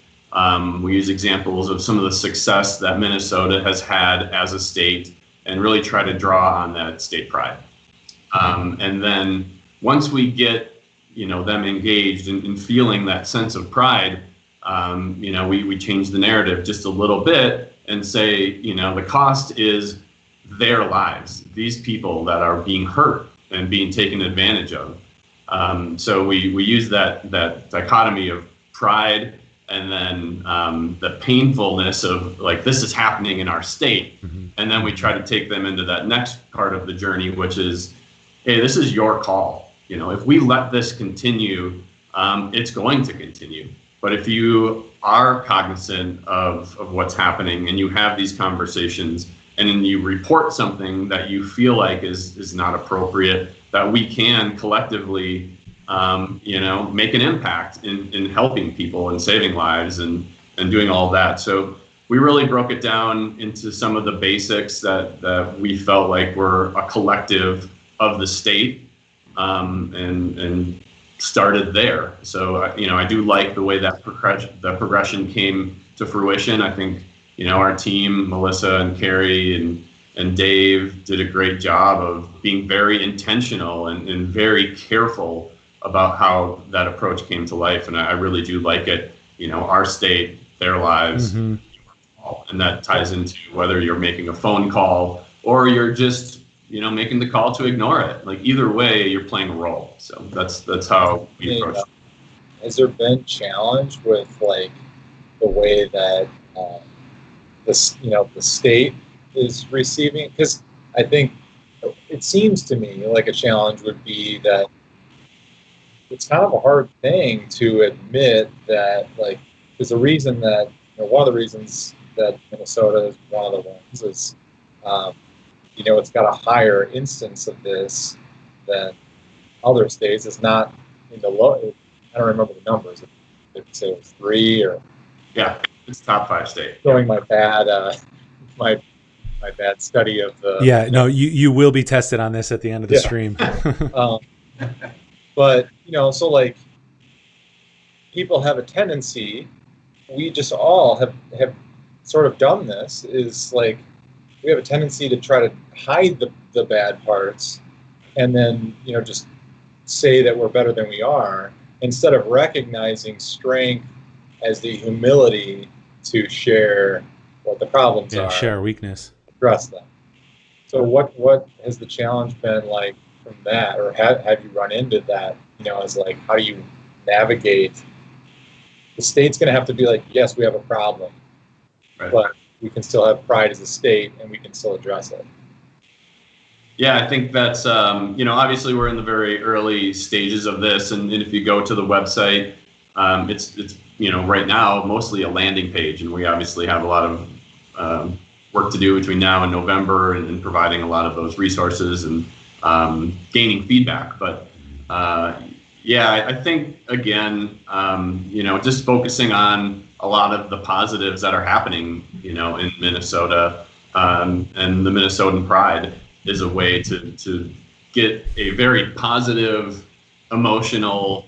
We used examples of some of the success that Minnesota has had as a state, and really try to draw on that state pride. And then once we get them engaged in feeling that sense of pride, we change the narrative just a little bit and say, the cost is their lives, these people that are being hurt and being taken advantage of. So we use that dichotomy of pride and then the painfulness of like, this is happening in our state. Mm-hmm. And then we try to take them into that next part of the journey, which is, hey, this is your call. If we let this continue, it's going to continue. But if you are cognizant of what's happening and you have these conversations and then you report something that you feel like is not appropriate, that we can collectively, make an impact in helping people and saving lives and doing all that. So we really broke it down into some of the basics that we felt like were a collective of the state, and started there. So, I do like the way that the progression came to fruition. I think, our team, Melissa and Carrie and Dave, did a great job of being very intentional and very careful about how that approach came to life. And I really do like it, our state, their lives, mm-hmm. And that ties into whether you're making a phone call or you're just, making the call to ignore it. Like either way, you're playing a role. So that's how we approach it. Has there been challenge with like the way that the state is receiving? Because I think it seems to me like a challenge would be that it's kind of a hard thing to admit that, like, there's a reason that, one of the reasons that Minnesota is one of the ones is, it's got a higher instance of this than other states. It's not in the low, I don't remember the numbers. If you say it was 3 or. Yeah, it's top 5 state. Showing my bad, my bad study of the. Yeah, no, you will be tested on this at the end of the stream. But, so like people have a tendency, we just all have sort of done this, is like we have a tendency to try to hide the bad parts and then, just say that we're better than we are, instead of recognizing strength as the humility to share what the problems are. Share weakness. Address them. So what has the challenge been like from that, or have you run into that, as like, how do you navigate? The state's going to have to be like, yes, we have a problem, right, but we can still have pride as a state and we can still address it. Yeah, I think that's, obviously we're in the very early stages of this. And if you go to the website, it's right now mostly a landing page. And we obviously have a lot of work to do between now and November and providing a lot of those resources and gaining feedback. But I think, again, just focusing on a lot of the positives that are happening, in Minnesota, and the Minnesotan pride is a way to get a very positive emotional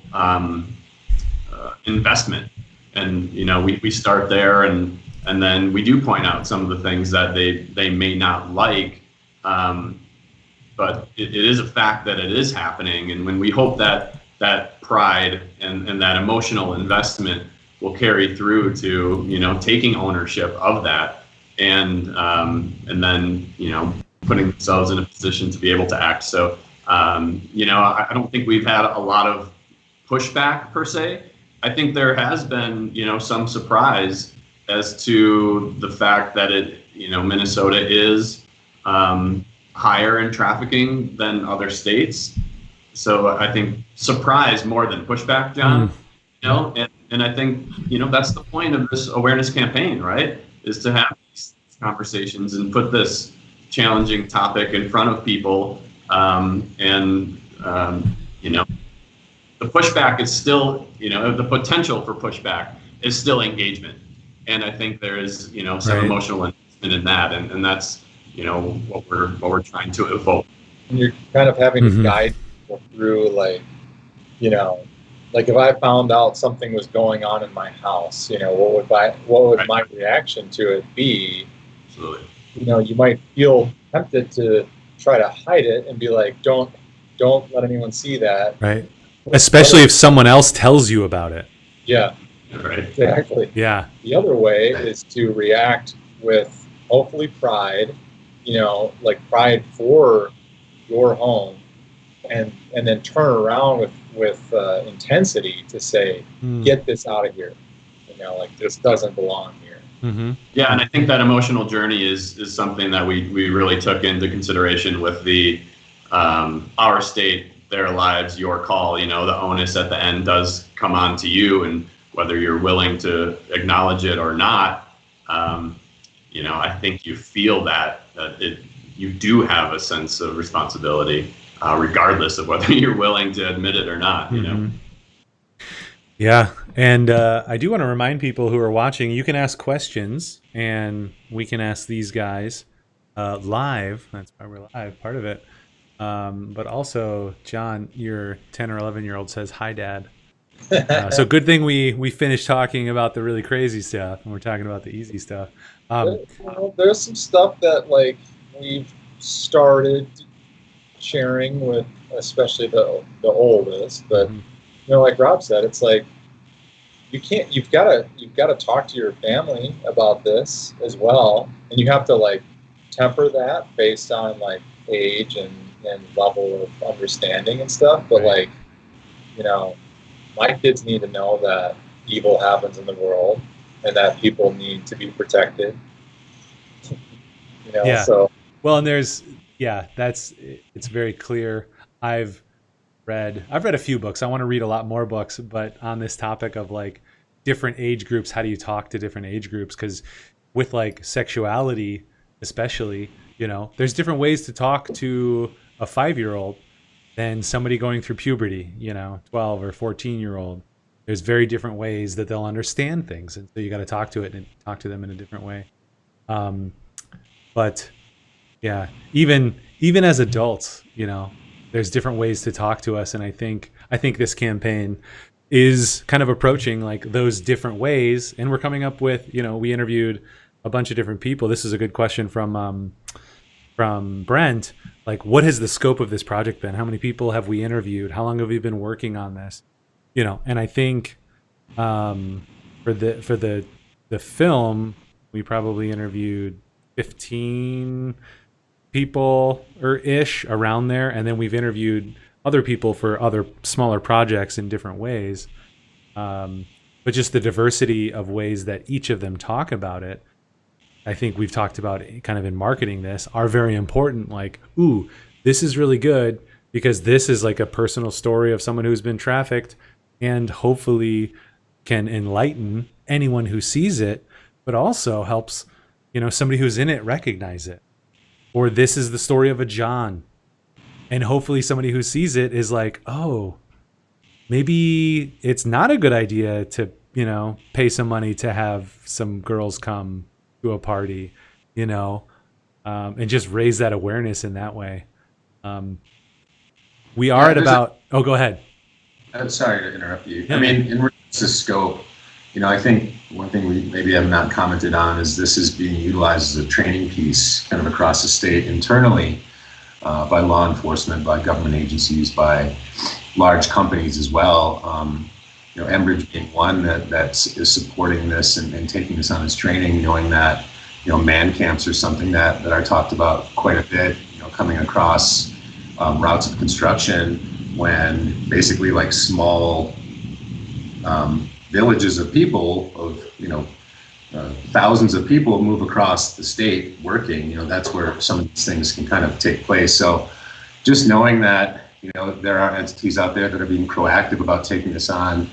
investment, and we start there, and then we do point out some of the things that they may not like, but it is a fact that it is happening, and when we hope that pride and that emotional investment will carry through to taking ownership of that, and then putting themselves in a position to be able to act. So I don't think we've had a lot of pushback per se. I think there has been some surprise as to the fact that Minnesota is higher in trafficking than other states. So I think surprise more than pushback, John. And I think that's the point of this awareness campaign, right? Is to have these conversations and put this challenging topic in front of people, the pushback is still, the potential for pushback is still engagement, and I think there is some Right. emotional investment in that, and that's what we're trying to evoke. And you're kind of having to guide people through, like if I found out something was going on in my house, what would Right. my reaction to it be? Absolutely. You might feel tempted to try to hide it and be like, don't let anyone see that. Right. Especially if someone else tells you about it. Yeah, Right. exactly. Yeah. The other way is to react with hopefully pride, like pride for your home, and then turn around with intensity to say, get this out of here. Like this doesn't belong here. Mm-hmm. Yeah, and I think that emotional journey is something that we really took into consideration with the our state, their lives, your call. The onus at the end does come on to you, and whether you're willing to acknowledge it or not, I think you feel that you do have a sense of responsibility, regardless of whether you're willing to admit it or not. Yeah, and I do want to remind people who are watching, you can ask questions, and we can ask these guys live. That's why we're live, part of it. But also, John, your 10 or 11-year-old says, "Hi, Dad." So good thing we finished talking about the really crazy stuff, and we're talking about the easy stuff. There's some stuff that we've started sharing with, especially the oldest, but like Rob said, it's like you've got to talk to your family about this as well, and you have to temper that based on age and level of understanding and stuff. But Right. my kids need to know that evil happens in the world and that people need to be protected. Yeah. So Well, and it's very clear. I've read a few books. I want to read a lot more books, but on this topic of different age groups, how do you talk to different age groups? Because with sexuality, especially, there's different ways to talk to a 5-year-old than somebody going through puberty, 12 or 14-year-old. There's very different ways that they'll understand things, and so you got to talk to them in a different way. But yeah, even as adults, there's different ways to talk to us, and I think this campaign is kind of approaching those different ways, and we're coming up with, we interviewed a bunch of different people. This is a good question from Brent. What has the scope of this project been? How many people have we interviewed? How long have we been working on this? And I think for the film, we probably interviewed 15 people or ish around there, and then we've interviewed other people for other smaller projects in different ways. But just the diversity of ways that each of them talk about it, I think we've talked about kind of in marketing this, are very important. Ooh, this is really good because this is a personal story of someone who's been trafficked, and hopefully can enlighten anyone who sees it, but also helps somebody who's in it recognize it. Or this is the story of a John, and hopefully somebody who sees it is oh, maybe it's not a good idea to pay some money to have some girls come to a party, and just raise that awareness in that way. We are at about. Oh, go ahead. I'm sorry to interrupt you. Yeah. I mean, in regards to scope, I think one thing we maybe have not commented on is this is being utilized as a training piece kind of across the state internally by law enforcement, by government agencies, by large companies as well. Enbridge being one that is supporting this and taking this on as training, knowing that man camps are something that I talked about quite a bit. Coming across routes of construction when basically like small villages of people of thousands of people move across the state working. That's where some of these things can kind of take place. So just knowing that there are entities out there that are being proactive about taking this on,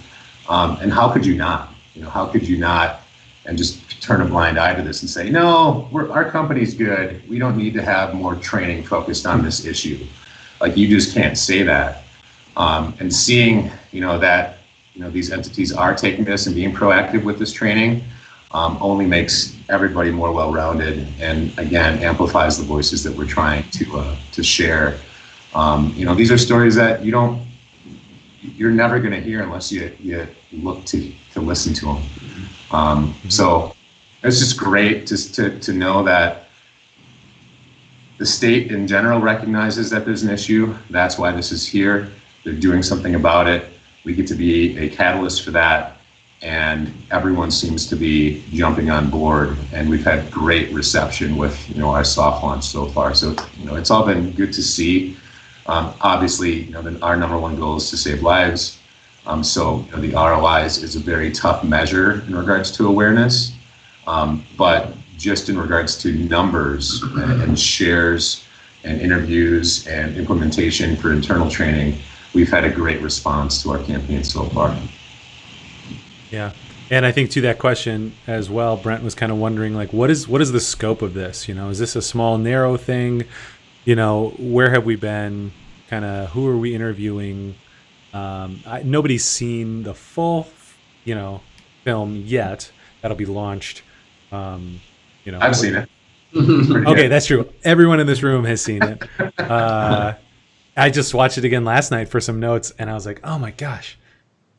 and how could you not? How could you not and just turn a blind eye to this and say, no, our company's good. We don't need to have more training focused on this issue. Like, you just can't say that. And seeing that these entities are taking this and being proactive with this training only makes everybody more well-rounded, and again amplifies the voices that we're trying to share. These are stories that you're never going to hear unless you look to listen to them. So it's just great just to know that the state in general recognizes that there's an issue. That's why this is here. They're doing something about it. We get to be a catalyst for that, and everyone seems to be jumping on board, and we've had great reception with our soft launch so far. So it's all been good to see. Obviously, our number one goal is to save lives. So the ROIs is a very tough measure in regards to awareness, but just in regards to numbers and shares and interviews and implementation for internal training, we've had a great response to our campaign so far. Yeah. And I think to that question as well, Brent was kind of wondering, like, what is the scope of this? Is this a small, narrow thing? Where have we been? Kind of who are we interviewing? Nobody's seen the full, film yet. That'll be launched. I've seen it. Okay, that's true. Everyone in this room has seen it. I just watched it again last night for some notes, and I was like, oh my gosh,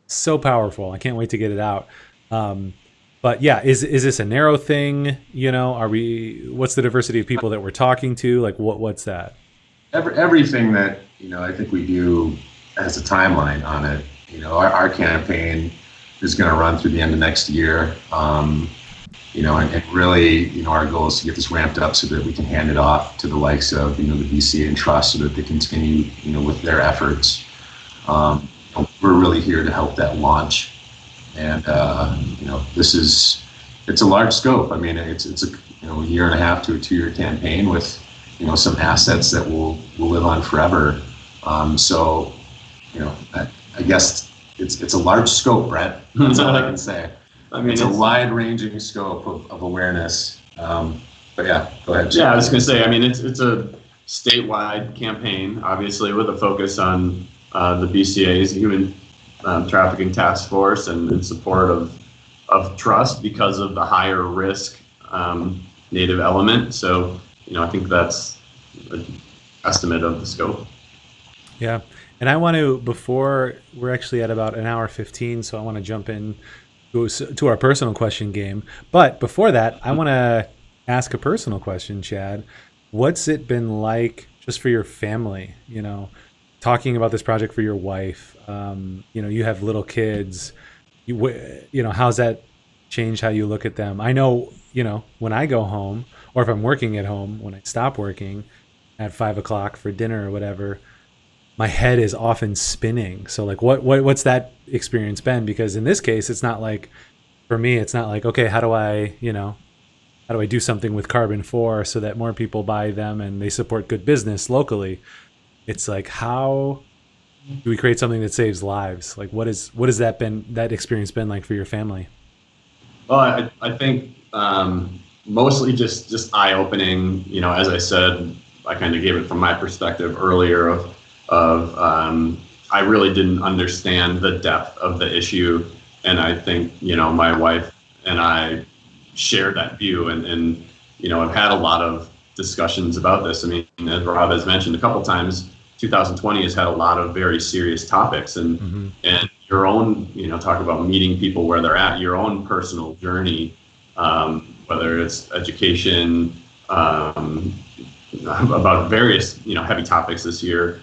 so powerful. I can't wait to get it out. But yeah, is this a narrow thing? What's the diversity of people that we're talking to? Like, what's that? Everything that, I think we do has a timeline on it. Our campaign is going to run through the end of next year. And really, our goal is to get this ramped up so that we can hand it off to the likes of, the BCA and Trust, so that they continue, with their efforts. We're really here to help that launch. And, it's a large scope. I mean, it's a year and a half to a 2-year campaign with, some assets that will live on forever. So, I guess it's a large scope, Brett. That's all I can say. I mean, it's a wide-ranging scope of awareness. But yeah, go ahead, Jim. Yeah, I was going to say, I mean, it's a statewide campaign, obviously, with a focus on the BCA's Human Trafficking Task Force and in support of Trust because of the higher risk Native element. So, I think that's an estimate of the scope. Yeah. And I want to, before we're actually at about an hour 15, so I want to jump in to our personal question game. But before that, I want to ask a personal question, Chad. What's it been like just for your family, talking about this project for your wife? You have little kids. How's that changed how you look at them? I know, when I go home, or if I'm working at home, when I stop working at 5 o'clock for dinner or whatever, my head is often spinning. So like, what's that experience been? Because in this case, it's not like, for me, it's not like, okay, how do I do something with Carbon 4 so that more people buy them and they support good business locally? It's like, how do we create something that saves lives? Like, what has that experience been like for your family? Well, I think mostly just eye-opening. As I said, I kind of gave it from my perspective earlier of I really didn't understand the depth of the issue, and I think my wife and I share that view, and I've had a lot of discussions about this. I mean, as Rob has mentioned a couple times, 2020 has had a lot of very serious topics, and your own, talk about meeting people where they're at, your own personal journey, whether it's education, about various, heavy topics this year.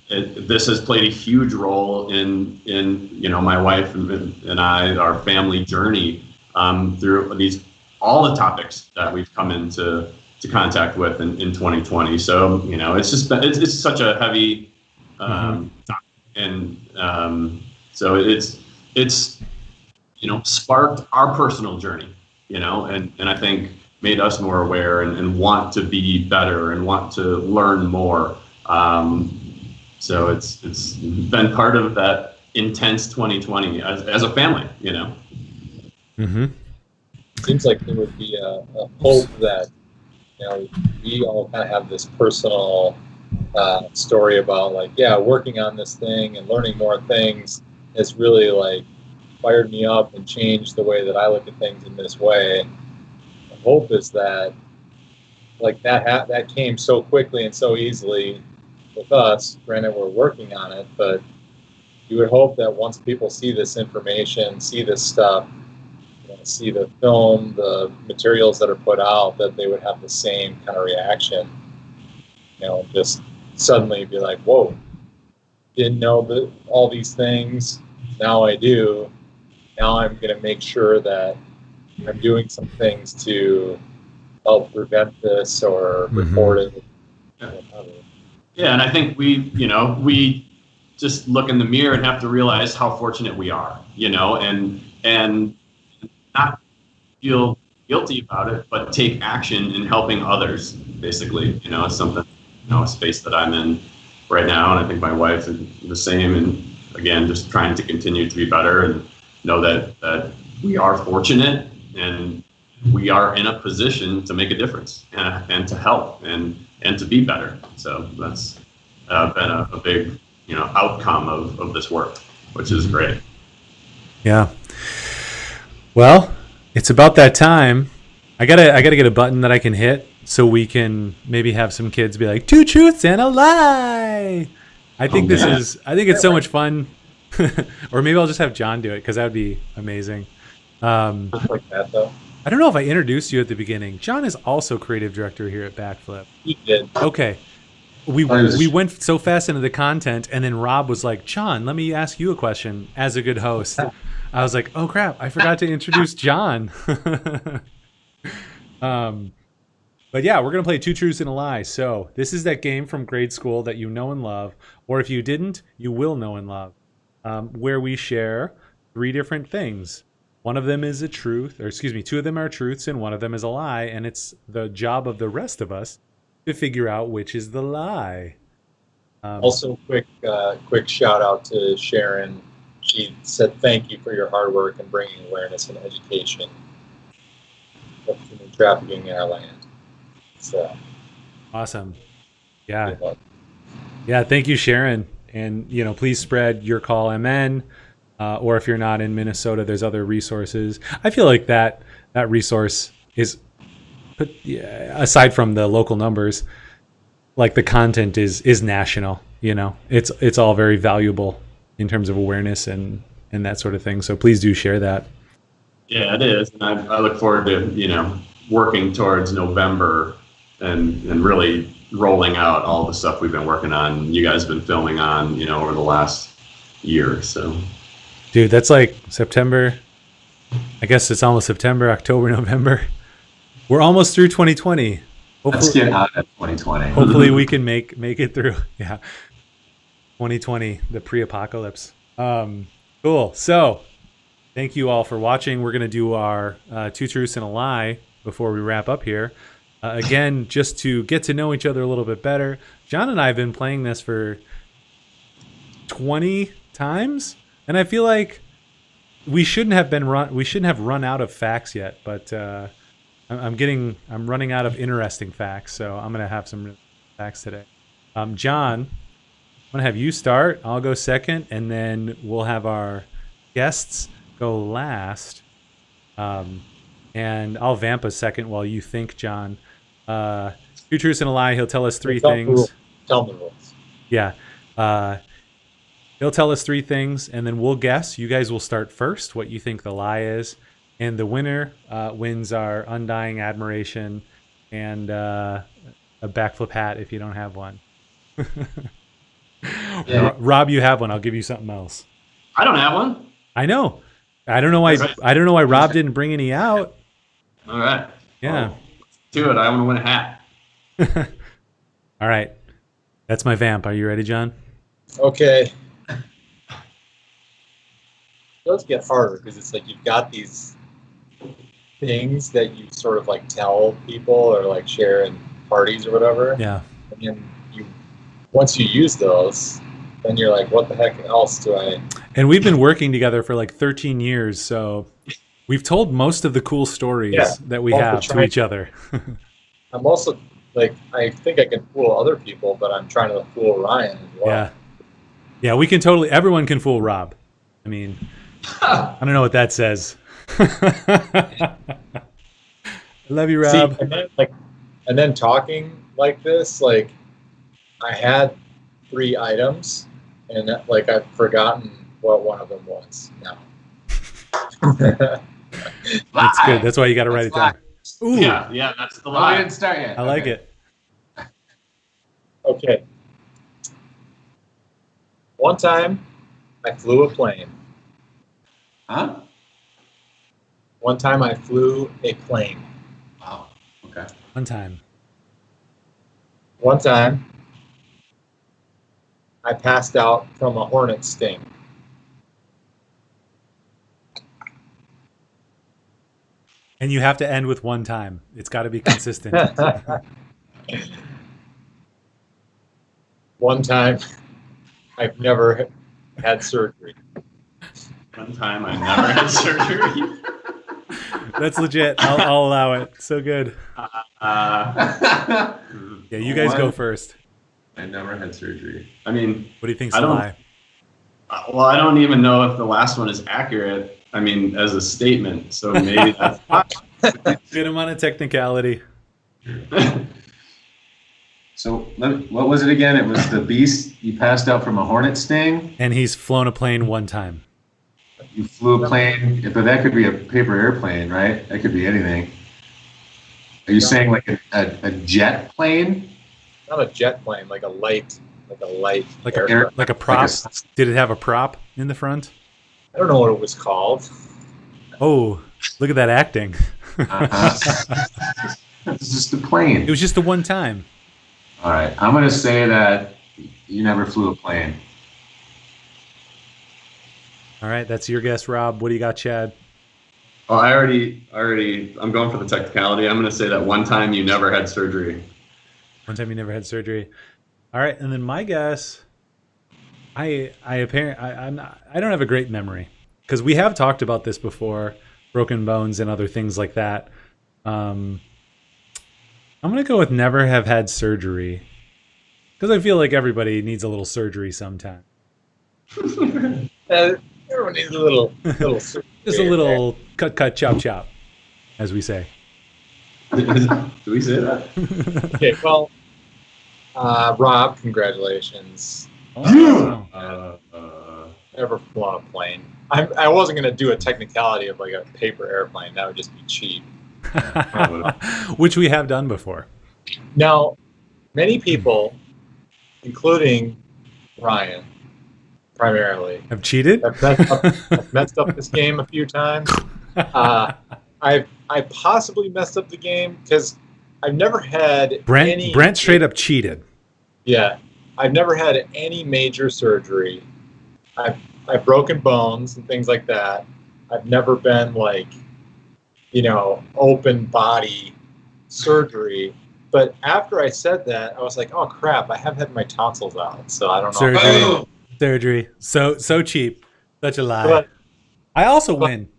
This has played a huge role in my wife and I, our family journey, through all the topics that we've come into contact with in 2020. So, it's just been, it's such a heavy, topic. And so it's sparked our personal journey, and I think made us more aware and want to be better and want to learn more. So it's been part of that intense 2020 as a family, Seems like there would be a hope that, we all kind of have this personal story about working on this thing and learning more things has really fired me up and changed the way that I look at things in this way. The hope is that that came so quickly and so easily with us. Granted, we're working on it, but you would hope that once people see this information, see this stuff, see the film, the materials that are put out, that they would have the same kind of reaction. Just suddenly be like, whoa, didn't know all these things. Now I do. Now I'm going to make sure that I'm doing some things to help prevent this or report it. Yeah, and I think we just look in the mirror and have to realize how fortunate we are, and not feel guilty about it, but take action in helping others, basically. It's something, a space that I'm in right now, and I think my wife is the same. And again, just trying to continue to be better and know that we are fortunate and we are in a position to make a difference and to help and to be better. So that's been a big, outcome of this work, which is great. Yeah. Well, it's about that time. I gotta get a button that I can hit so we can maybe have some kids be like, 2 truths and a lie. I think it's so much fun. Or maybe I'll just have John do it, because that would be amazing. Just like that, though. I don't know if I introduced you at the beginning. John is also creative director here at Backflip. He did. Okay. We went so fast into the content, and then Rob was like, John, let me ask you a question as a good host. I was like, oh crap, I forgot to introduce John. But yeah, we're going to play 2 truths and a lie. So this is that game from grade school that you know and love, or if you didn't, you will know and love, where we share 3 different things. One of them is a truth, or 2 of them are truths and one of them is a lie. And it's the job of the rest of us to figure out which is the lie. Also, quick shout out to Sharon. She said thank you for your hard work and bringing awareness and education of human trafficking in our land. So awesome. Yeah. Yeah. Thank you, Sharon. And, please spread Your Call MN. Or if you're not in Minnesota, there's other resources. I feel like that resource is, aside from the local numbers, like the content is national. It's all very valuable in terms of awareness and that sort of thing. So please do share that. Yeah, it is. And I look forward to, working towards November and really rolling out all the stuff we've been working on. You guys have been filming on, over the last year. So, dude, that's like September. I guess it's almost September, October, November. We're almost through 2020. Let's get out of 2020. Hopefully we can make it through. Yeah. 2020, the pre-apocalypse. Cool. So thank you all for watching. We're going to do our 2 truths and a lie before we wrap up here. Again, just to get to know each other a little bit better. John and I have been playing this for 20 times, and I feel like we shouldn't have run out of facts yet, but I'm running out of interesting facts, so I'm gonna have some facts today. John, I'm gonna have you start. I'll go second, and then we'll have our guests go last. And I'll vamp a second while you think, John. 2 truths and a lie. He'll tell us 3 things. Tell the rules. Yeah. He'll tell us 3 things, and then we'll guess. You guys will start first what you think the lie is. And the winner wins our undying admiration and a backflip hat if you don't have one. Yeah. Rob, you have one. I'll give you something else. I don't have one. I know. I don't know why. That's right. I don't know why Rob didn't bring any out. All right. Yeah. Well, let's do it. I want to win a hat. All right. That's my vamp. Are you ready, John? Okay. It does get harder because it's like you've got these things that you sort of like tell people or like share in parties or whatever. Yeah. And then once you use those, then you're like, what the heck else do I? And we've been working together for like 13 years, so we've told most of the cool stories that we have to each other. I'm also like, I think I can fool other people, but I'm trying to fool Ryan as well. Yeah. Yeah, we can totally, everyone can fool Rob. I mean, I don't know what that says. I love you, Rob. See, and then talking like this, like I had 3 items and like I've forgotten what one of them was now. That's good. That's why you got to write it down. Ooh, Yeah, that's the Oh, lie. we didn't start yet. I like it. Okay. One time I flew a plane. Huh? One time I flew a plane. Wow. Okay. One time. One time I passed out from a hornet sting. And you have to end with one time. It's got to be consistent. One time I've never had surgery. One time I never had surgery. That's legit. I'll allow it. So good. Uh, Yeah, you guys go first. I never had surgery. I mean, What do you think's I the don't- lie? well, I don't even know if the last one is accurate. I mean, as a statement. So maybe that's Good amount of technicality. So what was it again? It was the beast. You passed out from a hornet sting. And he's flown a plane one time. You flew a plane, but that could be a paper airplane, right? That could be anything. Are you saying like a jet plane? Not a jet plane, like a light Like aircraft. a prop? Did it have a prop in the front? I don't know what it was called. Oh, look at that acting. It's just a plane. It was just the one time. All right, I'm gonna say that you never flew a plane. All right, that's your guess, Rob. What do you got, Chad? Oh, I'm going for the technicality. I'm going to say that one time you never had surgery. One time you never had surgery. All right, and then my guess, I don't have a great memory because we have talked about this before, broken bones and other things like that. I'm gonna go with never have had surgery because I feel like everybody needs a little surgery sometime. Everyone needs a little surgery. Just a little cut, chop, as we say. Do we say that? Okay, well, Rob, congratulations. Oh. Never flown a plane. I wasn't going to do a technicality of like a paper airplane. That would just be cheap. Which we have done before. Now, many people, including Ryan, primarily, Have cheated? have messed up this game a few times. I possibly messed up the game because I've never had Brent straight up cheated. Yeah, I've never had any major surgery. I've broken bones and things like that. I've never been like, open body surgery. But after I said that, I was like, oh crap, I have had my tonsils out, so I don't know. Surgery. So cheap. Such a lie. But I also win.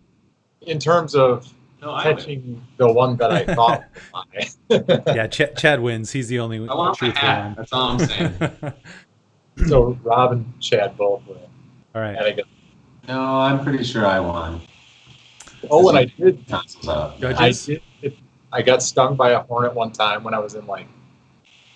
in terms of No, I catching the one that I thought was mine. Yeah, Chad wins. He's the only want my truthful hat. one. That's all I'm saying. So Rob and Chad both win. All right. And I guess, No, I'm pretty sure I won. oh, and I did. Tonsils out. Judges? I got stung by a hornet one time when I was in like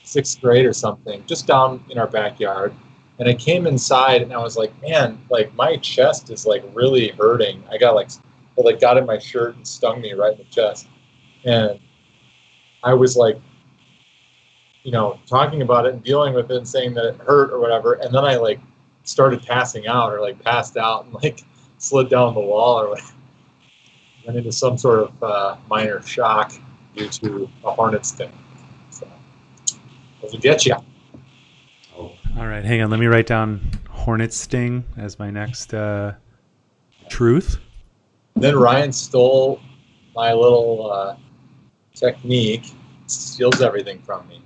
6th grade or something, just down in our backyard. And I came inside and I was like, man, like my chest is like really hurting. I got it got in my shirt and stung me right in the chest. And I was like, talking about it and dealing with it and saying that it hurt or whatever. And then I like started passing out or like passed out and like slid down the wall or whatever. Went into some sort of minor shock due to a hornet sting. So, it'll get you. All right, hang on. Let me write down hornet sting as my next truth. And then Ryan stole my little technique, steals everything from me.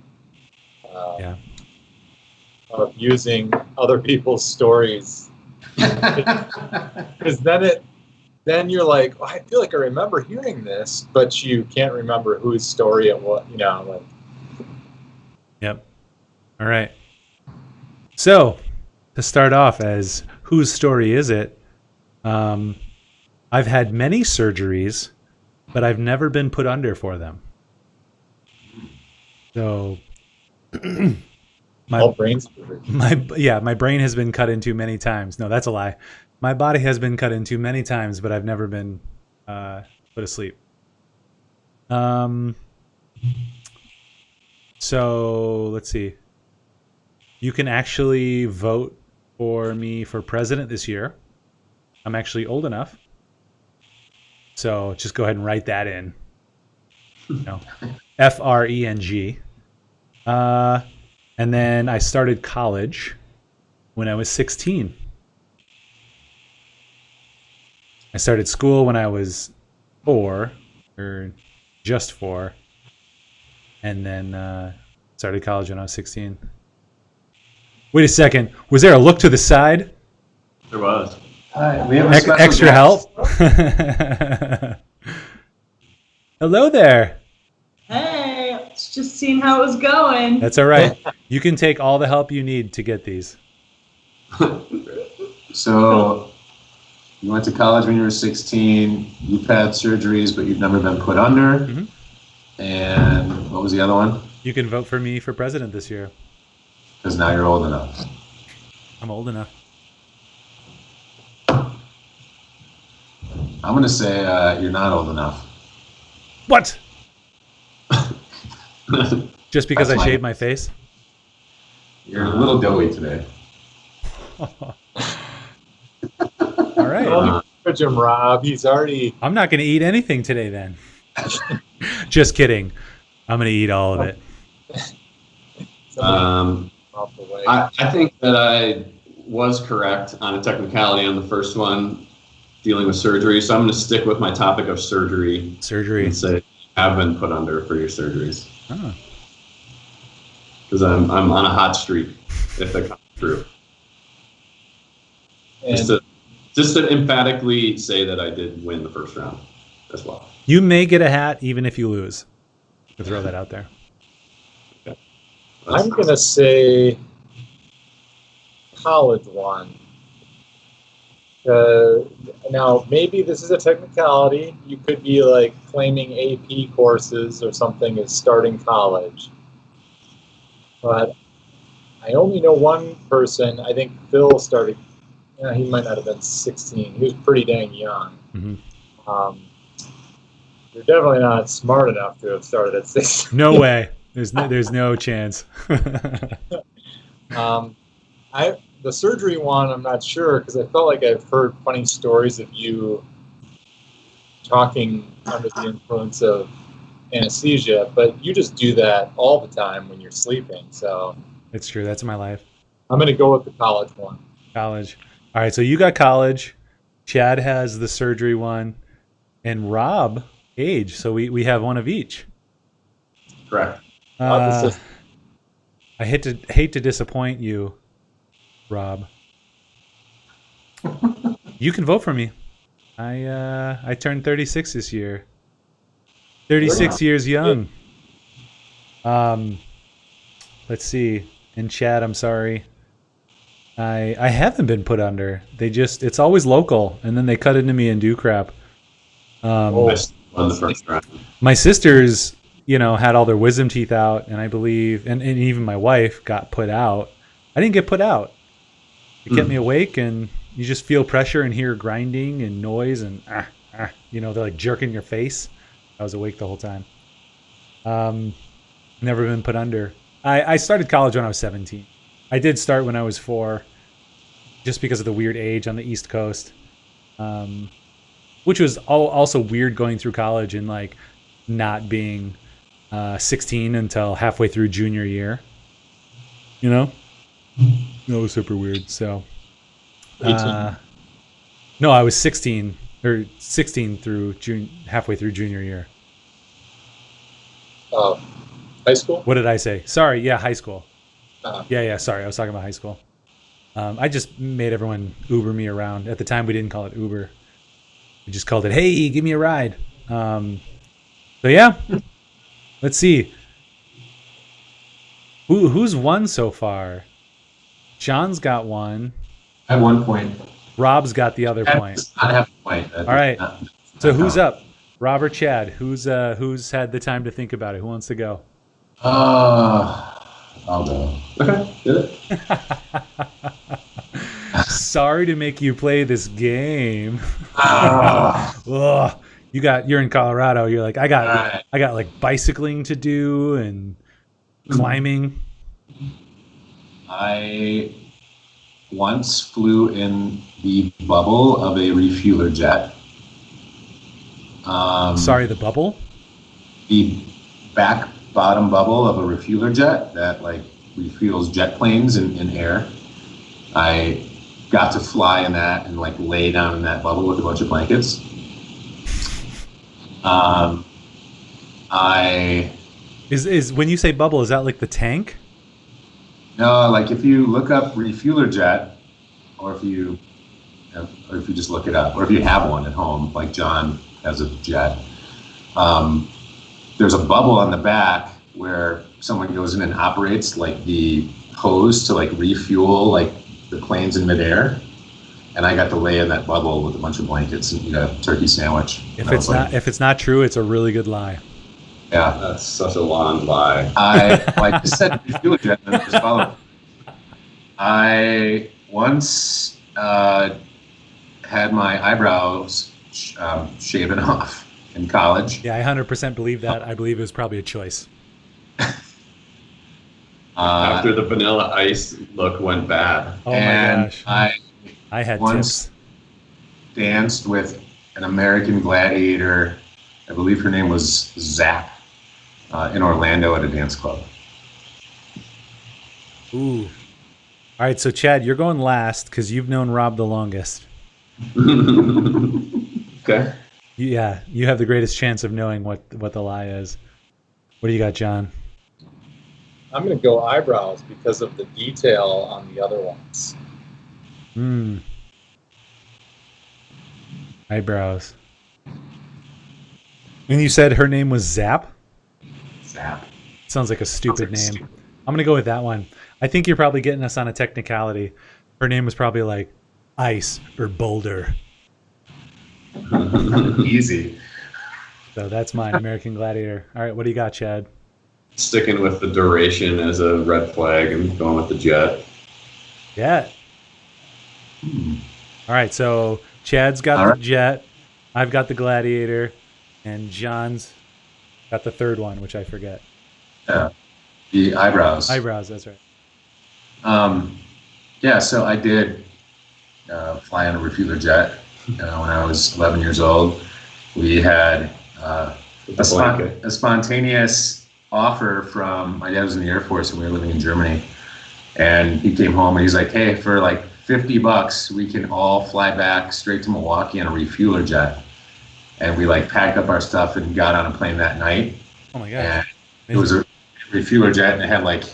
Of using other people's stories. Because then you're like, oh, I feel like I remember hearing this, but you can't remember whose story it was, like. Yep. All right. So, to start off as whose story is it? I've had many surgeries, but I've never been put under for them. So, All brain surgery. my brain has been cut into many times. No, that's a lie. My body has been cut into many times, but I've never been put asleep. So let's see. You can actually vote for me for president this year. I'm actually old enough. So just go ahead and write that in. FRENG. And then I started college when I was 16. I started school when I was 4, or just 4. And then started college when I was 16. Wait a second. Was there a look to the side? There was. Hi, we have a special Extra guest. help? Hello there. Hey, it's just seeing how it was going. That's all right. You can take all the help you need to get these. So, you went to college when you were 16. You've had surgeries, but you've never been put under. Mm-hmm. And what was the other one? You can vote for me for president this year. Because now you're old enough. I'm old enough. I'm going to say you're not old enough. What? Just because That's I shaved my face? You're a little doughy today. All right. Don't encourage him, Rob. He's already. I'm not going to eat anything today then. Just kidding. I'm going to eat all of it. Off the way. I think that I was correct on a technicality on the first one, dealing with surgery. So I'm going to stick with my topic of surgery. Surgery. And say have been put under for your surgeries. Oh. Because I'm on a hot streak, if that comes true. And Just to emphatically say that I did win the first round as well. You may get a hat even if you lose. To throw that out there. I'm going to say college one. Now, maybe this is a technicality. You could be like claiming AP courses or something as starting college. But I only know one person. I think Phil started, he might not have been 16. He was pretty dang young. Mm-hmm. You're definitely not smart enough to have started at 16. No way. There's no chance. The surgery one, I'm not sure, because I felt like I've heard funny stories of you talking under the influence of anesthesia, but you just do that all the time when you're sleeping. So It's true. That's my life. I'm going to go with the college one. College. All right. So you got college. Chad has the surgery one, and Rob age. So we have one of each. Correct. I hate to disappoint you, Rob. You can vote for me. I turned 36 this year. 36 years young. Let's see. In Chad, I'm sorry. I haven't been put under. It's always local, and then they cut into me and do crap. I won the first round. My sisters had all their wisdom teeth out, and I believe, and even my wife got put out. I didn't get put out. It kept me awake, and you just feel pressure and hear grinding and noise, and they're like jerking your face. I was awake the whole time. Never been put under. I started college when I was 17. I did start when I was 4, just because of the weird age on the East Coast, which was also weird going through college and like not being 16 until halfway through junior year. It was super weird. So, 18. no, I was 16 through halfway through junior year. High school? What did I say? Sorry. Yeah. High school. Uh-huh. Yeah. Sorry. I was talking about high school. I just made everyone Uber me around. At the time, we didn't call it Uber. We just called it, hey, give me a ride. So yeah, let's see. Who's won so far? John's got one. I have 1 point. Rob's got the other point. I have a point. All right. So who's up? Rob or Chad? Who's had the time to think about it? Who wants to go? I'll go. Okay, do it. Sorry to make you play this game. Ugh. You're in Colorado. You're like, I got like bicycling to do and climbing. I once flew in the bubble of a refueler jet. Sorry, the bubble? The back bottom bubble of a refueler jet that like refuels jet planes in air. I got to fly in that and like lay down in that bubble with a bunch of blankets. Is when you say bubble, is that like the tank? No, like if you look up refueler jet, or if you just look it up, or if you have one at home, like John has a jet, there's a bubble on the back where someone goes in and operates like the hose to like refuel like the planes in midair. And I got to lay in that bubble with a bunch of blankets and eat a turkey sandwich. If it's not true, it's a really good lie. Yeah, That's such a long lie. I said refueler jet, and then just follow. I once had my eyebrows shaven off in college. Yeah, I 100% believe that. I believe it was probably a choice. After the Vanilla Ice look went bad. Oh my gosh. I had once tips. danced with an American Gladiator. I believe her name was Zap in Orlando at a dance club. Ooh. All right, so Chad, you're going last because you've known Rob the longest. Okay. Yeah, you have the greatest chance of knowing what the lie is. What do you got, John? I'm going to go eyebrows because of the detail on the other ones. Eyebrows. And you said her name was Zap? Zap. Sounds like a stupid name. Stupid. I'm going to go with that one. I think you're probably getting us on a technicality. Her name was probably like Ice or Boulder. Easy. So that's mine, American Gladiator. All right, what do you got, Chad? Sticking with the duration as a red flag and going with the jet. Yeah. All right, so Chad's got the jet, I've got the Gladiator, and John's got the third one, which I forget. Yeah. The eyebrows. Eyebrows, that's right. Yeah, so I did fly on a refueler jet when I was 11 years old. We had a spontaneous offer from my dad was in the Air Force and we were living in Germany. And he came home and he's like, hey, for like $50, we can all fly back straight to Milwaukee on a refueler jet. And we like packed up our stuff and got on a plane that night. Oh my And gosh. it was a refueler jet and it had like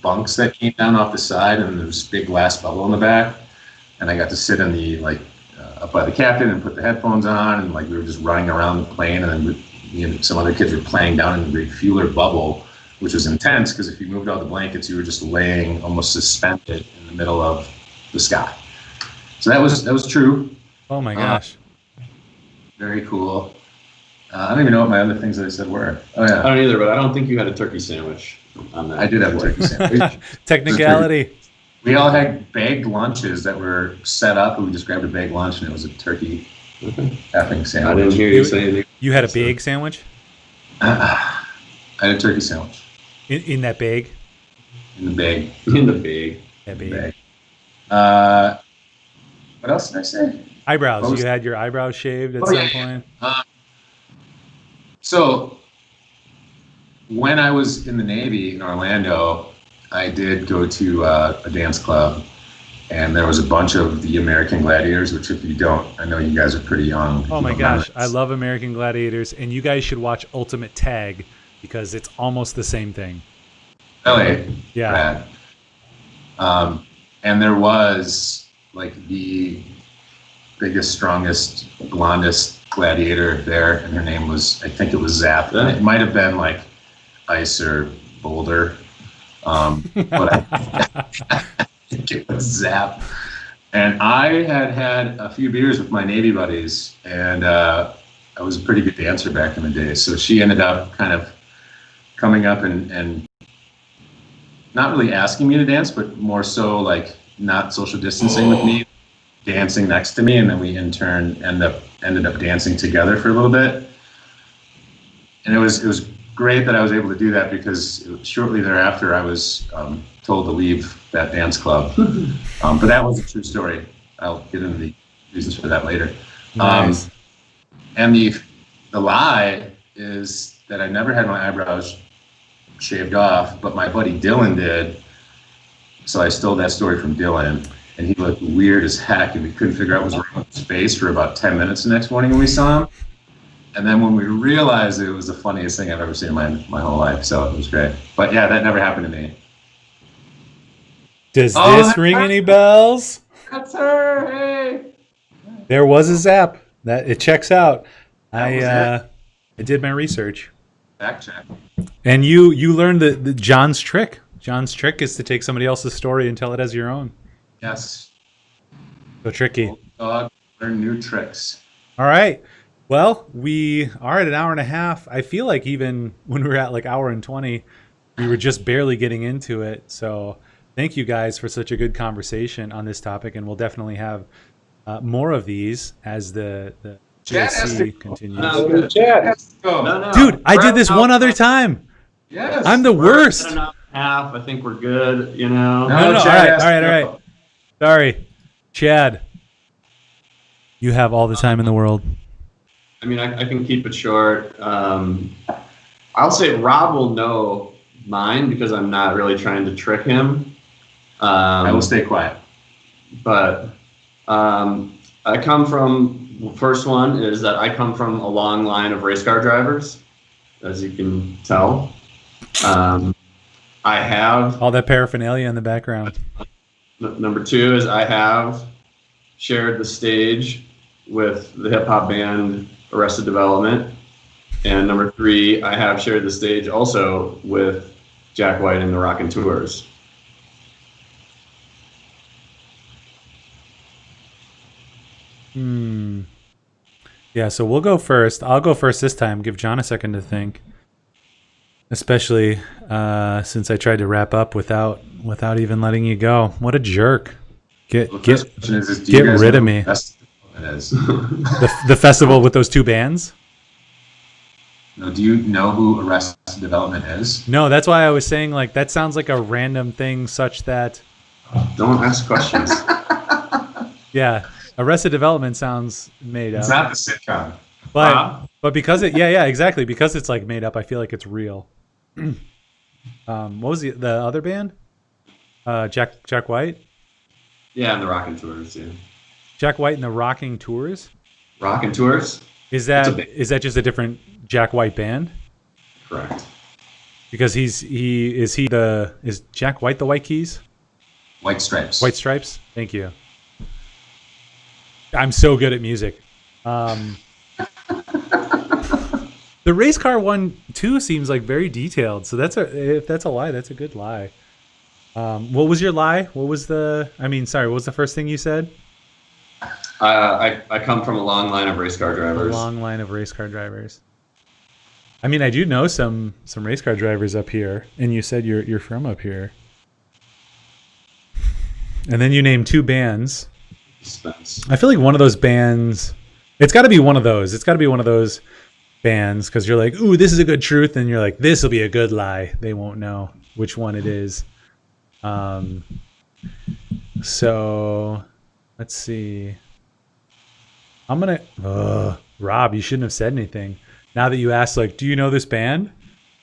bunks that came down off the side and there was this big glass bubble in the back. And I got to sit in the up by the captain and put the headphones on and like we were just running around the plane and then me and some other kids were playing down in the refueler bubble, which was intense because if you moved all the blankets, you were just laying almost suspended in the middle of the sky. So that was true. Oh my gosh. Very cool. I don't even know what my other things that I said were. Oh I yeah, don't either, but I don't think you had a turkey sandwich on that. I did have a turkey sandwich. Technicality. We all had bagged lunches that were set up, and we just grabbed a bagged lunch, and it was a turkey effing I sandwich. didn't hear you say anything. You had a big sandwich I had a turkey sandwich in that bag. in the bag. In the bag. That The bag. bag. What else did I say? Eyebrows. What was- You had your eyebrows shaved at Oh, some yeah. point. So when I was in the Navy in Orlando, I did go to a dance club, and there was a bunch of the American Gladiators, which if you don't, I know you guys are pretty young. Oh You my don't gosh, remember. I love American Gladiators, and you guys should watch Ultimate Tag because it's almost the same thing. Really? Yeah. Rad. And there was like the biggest, strongest, blondest gladiator there, and her name was, I think it was Zap. And it might have been like Ice or Boulder, but I think it was Zap. And I had a few beers with my Navy buddies, and I was a pretty good dancer back in the day. So she ended up kind of coming up and not really asking me to dance, but more so like not social distancing with me, dancing next to me, and then we in turn ended up dancing together for a little bit. And it was great that I was able to do that because shortly thereafter I was told to leave that dance club. But that was a true story. I'll get into the reasons for that later. Nice. And the lie is that I never had my eyebrows shaved off, but my buddy Dylan did. So I stole that story from Dylan, and he looked weird as heck, and we couldn't figure out what was wrong with his face for about 10 minutes the next morning when we saw him. And then when we realized it was the funniest thing I've ever seen in my whole life, so it was great. But yeah, that never happened to me. Does Oh, this ring any bells? That's her, hey! There was a Zap. That it checks out. That was I did my research. Fact check. And you learned the John's trick. John's trick is to take somebody else's story and tell it as your own. Yes. So tricky. Dog, learn new tricks. All right. Well, we are at an hour and a half. I feel like even when we were at like hour and 20, we were just barely getting into it. So thank you guys for such a good conversation on this topic. And we'll definitely have more of these as the Chad has to JC continues. No. Chad. Let's go. No. Dude, I did this one other time. Yes. I'm the worst. We're at an hour and a half. I think we're good, you know. No, Chad all has right, to all right. go. Sorry. Chad, you have all the time in the world. I mean, I can keep it short. I'll say Rob will know mine because I'm not really trying to trick him. I will stay quiet. But I come from, first one is that I come from a long line of race car drivers, as you can tell. I have, All that paraphernalia in the background. number two is I have shared the stage with the hip hop band Arrested Development. And number three, I have shared the stage also with Jack White and the Rockin' Tours. Yeah, so we'll go first. I'll go first this time. Give John a second to think. Especially since I tried to wrap up without even letting you go. What a jerk. Get The first question is, do get you guys rid know of who me. Best it is? the festival with those two bands? No, do you know who Arrested Development is? No, that's why I was saying like that sounds like a random thing such that Don't ask questions. yeah, Arrested Development sounds made It's up. not the sitcom. But because it yeah, exactly. Because it's like made up, I feel like it's real. What was the other band? Jack White? Yeah, and the Rockin' Tours, yeah. Jack White and the Rocking Tours? Rockin' Tours? Is It's a that band. is that just a different Jack White band? Correct. Because is Jack White the White Keys? White Stripes. White Stripes? Thank you. I'm so good at music. The race car one too seems like very detailed. So if that's a lie, that's a good lie. What was your lie? What was the first thing you said? I come from a long line of race car A drivers. long line of race car drivers. I mean, I do know some race car drivers up here, and you said you're from up here. And then you named 2 bands. Suspense. I feel like one of those bands, it's got to be one of those. It's got to be one of those bands because you're like, ooh, this is a good truth, and you're like, this will be a good lie. They won't know which one it is. So let's see. I'm gonna. Rob, you shouldn't have said anything. Now that you asked, like, do you know this band?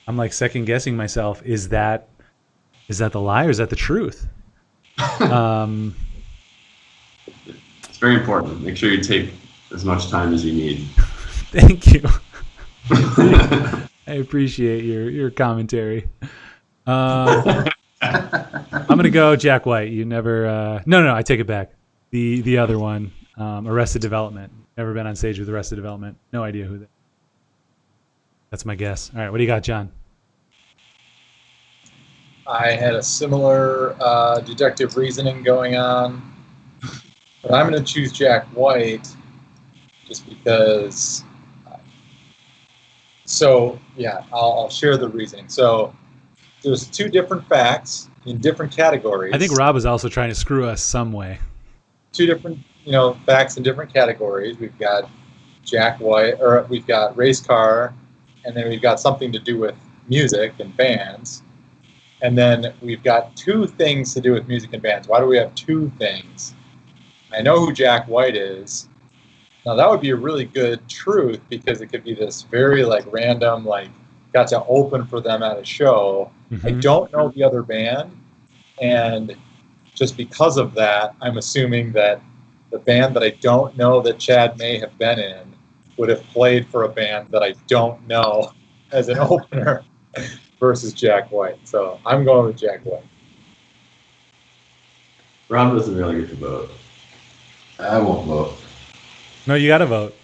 I'm like second guessing myself. Is that the lie or is that the truth? It's very important. Make sure you take as much time as you need. Thank you. I appreciate your commentary. I'm gonna go Jack White. You never. No, I take it back. The other one, Arrested Development. Never been on stage with Arrested Development. No idea who that. That's my guess. All right, what do you got, John? I had a similar deductive reasoning going on, but I'm going to choose Jack White just because. So yeah, I'll share the reasoning. So there's 2 different facts in different categories. I think Rob is also trying to screw us some way. 2 different facts in different categories. We've got Jack White, or we've got race car, and then we've got something to do with music and bands. And then we've got 2 things to do with music and bands. Why do we have 2 things? I know who Jack White is. Now that would be a really good truth because it could be this very random, got to open for them at a show. Mm-hmm. I don't know the other band. And just because of that, I'm assuming that the band that I don't know that Chad may have been in would have played for a band that I don't know as an opener versus Jack White. So I'm going with Jack White. Rob doesn't really get to vote. I won't vote. No, you got to vote.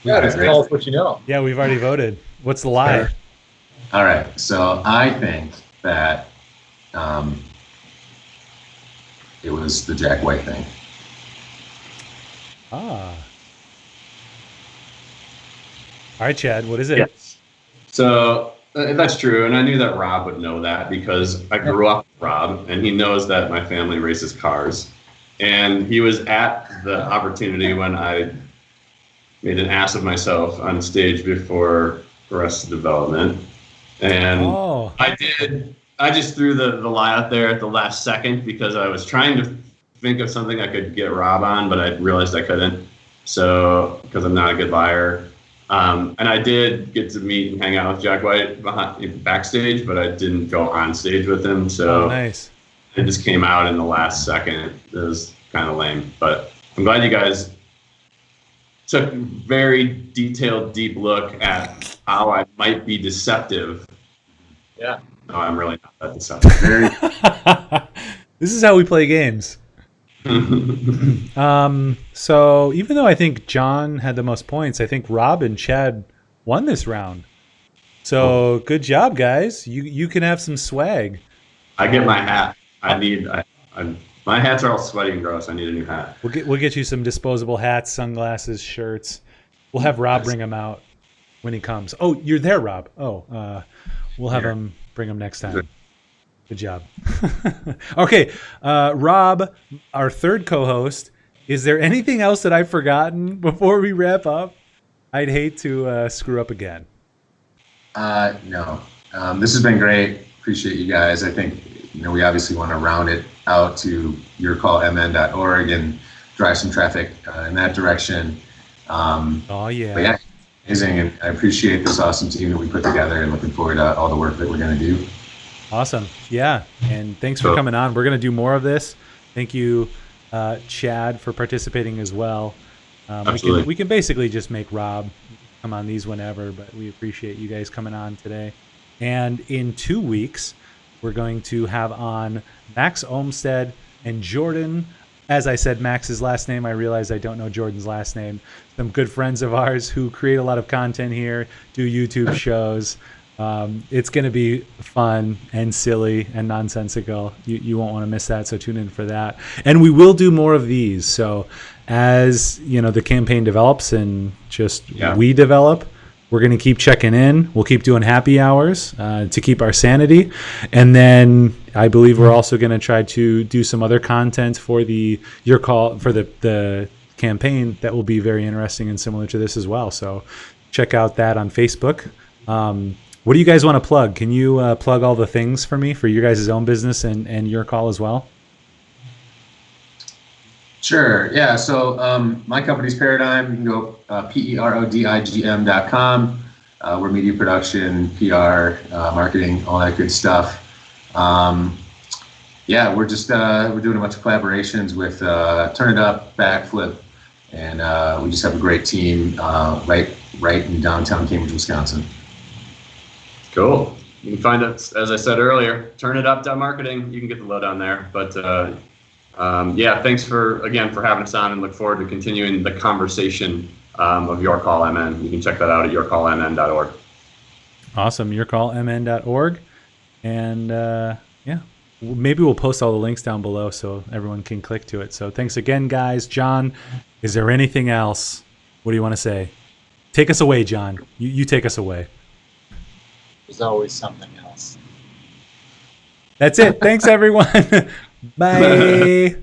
Yeah, just tell us what you know. Yeah, we've already voted. What's the lie? Sure. All right, so I think that it was the Jack White thing. Ah. All right, Chad, what is it? Yes. So that's true, and I knew that Rob would know that because I grew up with Rob, and he knows that my family races cars. And he was at the opportunity when I made an ass of myself on stage before Arrested Development. And I just threw the lie out there at the last second because I was trying to think of something I could get Rob on, but I realized I couldn't. So, because I'm not a good liar. And I did get to meet and hang out with Jack White backstage, but I didn't go on stage with him. So nice. It just came out in the last second. It was kind of lame, but I'm glad you guys took a very detailed, deep look at how I might be deceptive. Yeah. No, I'm really not that deceptive. This is how we play games. So even though I think John had the most points, I think Rob and Chad won this round. So good job, guys. You can have some swag. I get my hat. My hats are all sweaty and gross. I need a new hat. We'll get you some disposable hats, sunglasses, shirts. We'll have Rob bring them out when he comes. Oh, you're there, Rob. Oh, we'll have him bring them next time. Good job. Okay, Rob, our third co-host. Is there anything else that I've forgotten before we wrap up? I'd hate to screw up again. No. This has been great. Appreciate you guys. I think we obviously want to round it out to yourcallmn.org and drive some traffic in that direction. Oh yeah. But yeah, amazing, and I appreciate this awesome team that we put together, and looking forward to all the work that we're going to do. Awesome. Yeah, and thanks for coming on. We're going to do more of this. Thank you, Chad, for participating as well. We can basically just make Rob come on these whenever, but we appreciate you guys coming on today. And in 2 weeks, we're going to have on Max Olmstead and Jordan. As I said Max's last name, I realized I don't know Jordan's last name. Some good friends of ours who create a lot of content here, do YouTube shows. It's going to be fun and silly and nonsensical. You won't want to miss that, so tune in for that. And we will do more of these. So as the campaign develops and we develop, We're going to keep checking in. We'll keep doing happy hours to keep our sanity. And then I believe we're also going to try to do some other content for your call for the campaign that will be very interesting and similar to this as well. So check out that on Facebook. What do you guys want to plug? Can you plug all the things for me for your guys' own business and your call as well? Sure. Yeah. So my company's Paradigm. You can go PERODIGM.com. We're media production, PR, marketing, all that good stuff. Yeah, we're just we're doing a bunch of collaborations with Turn It Up, Backflip, and we just have a great team right in downtown Cambridge, Wisconsin. Cool. You can find us, as I said earlier, turnitup.marketing. You can get the lowdown there. But yeah, thanks for having us on, and look forward to continuing the conversation of Your Call MN. You can check that out at yourcallmn.org. Awesome. yourcallmn.org. And yeah, maybe we'll post all the links down below so everyone can click to it. So thanks again, guys. John, is there anything else? What do you want to say? Take us away, John. You take us away. There's always something else. That's it. Thanks, everyone. Bye.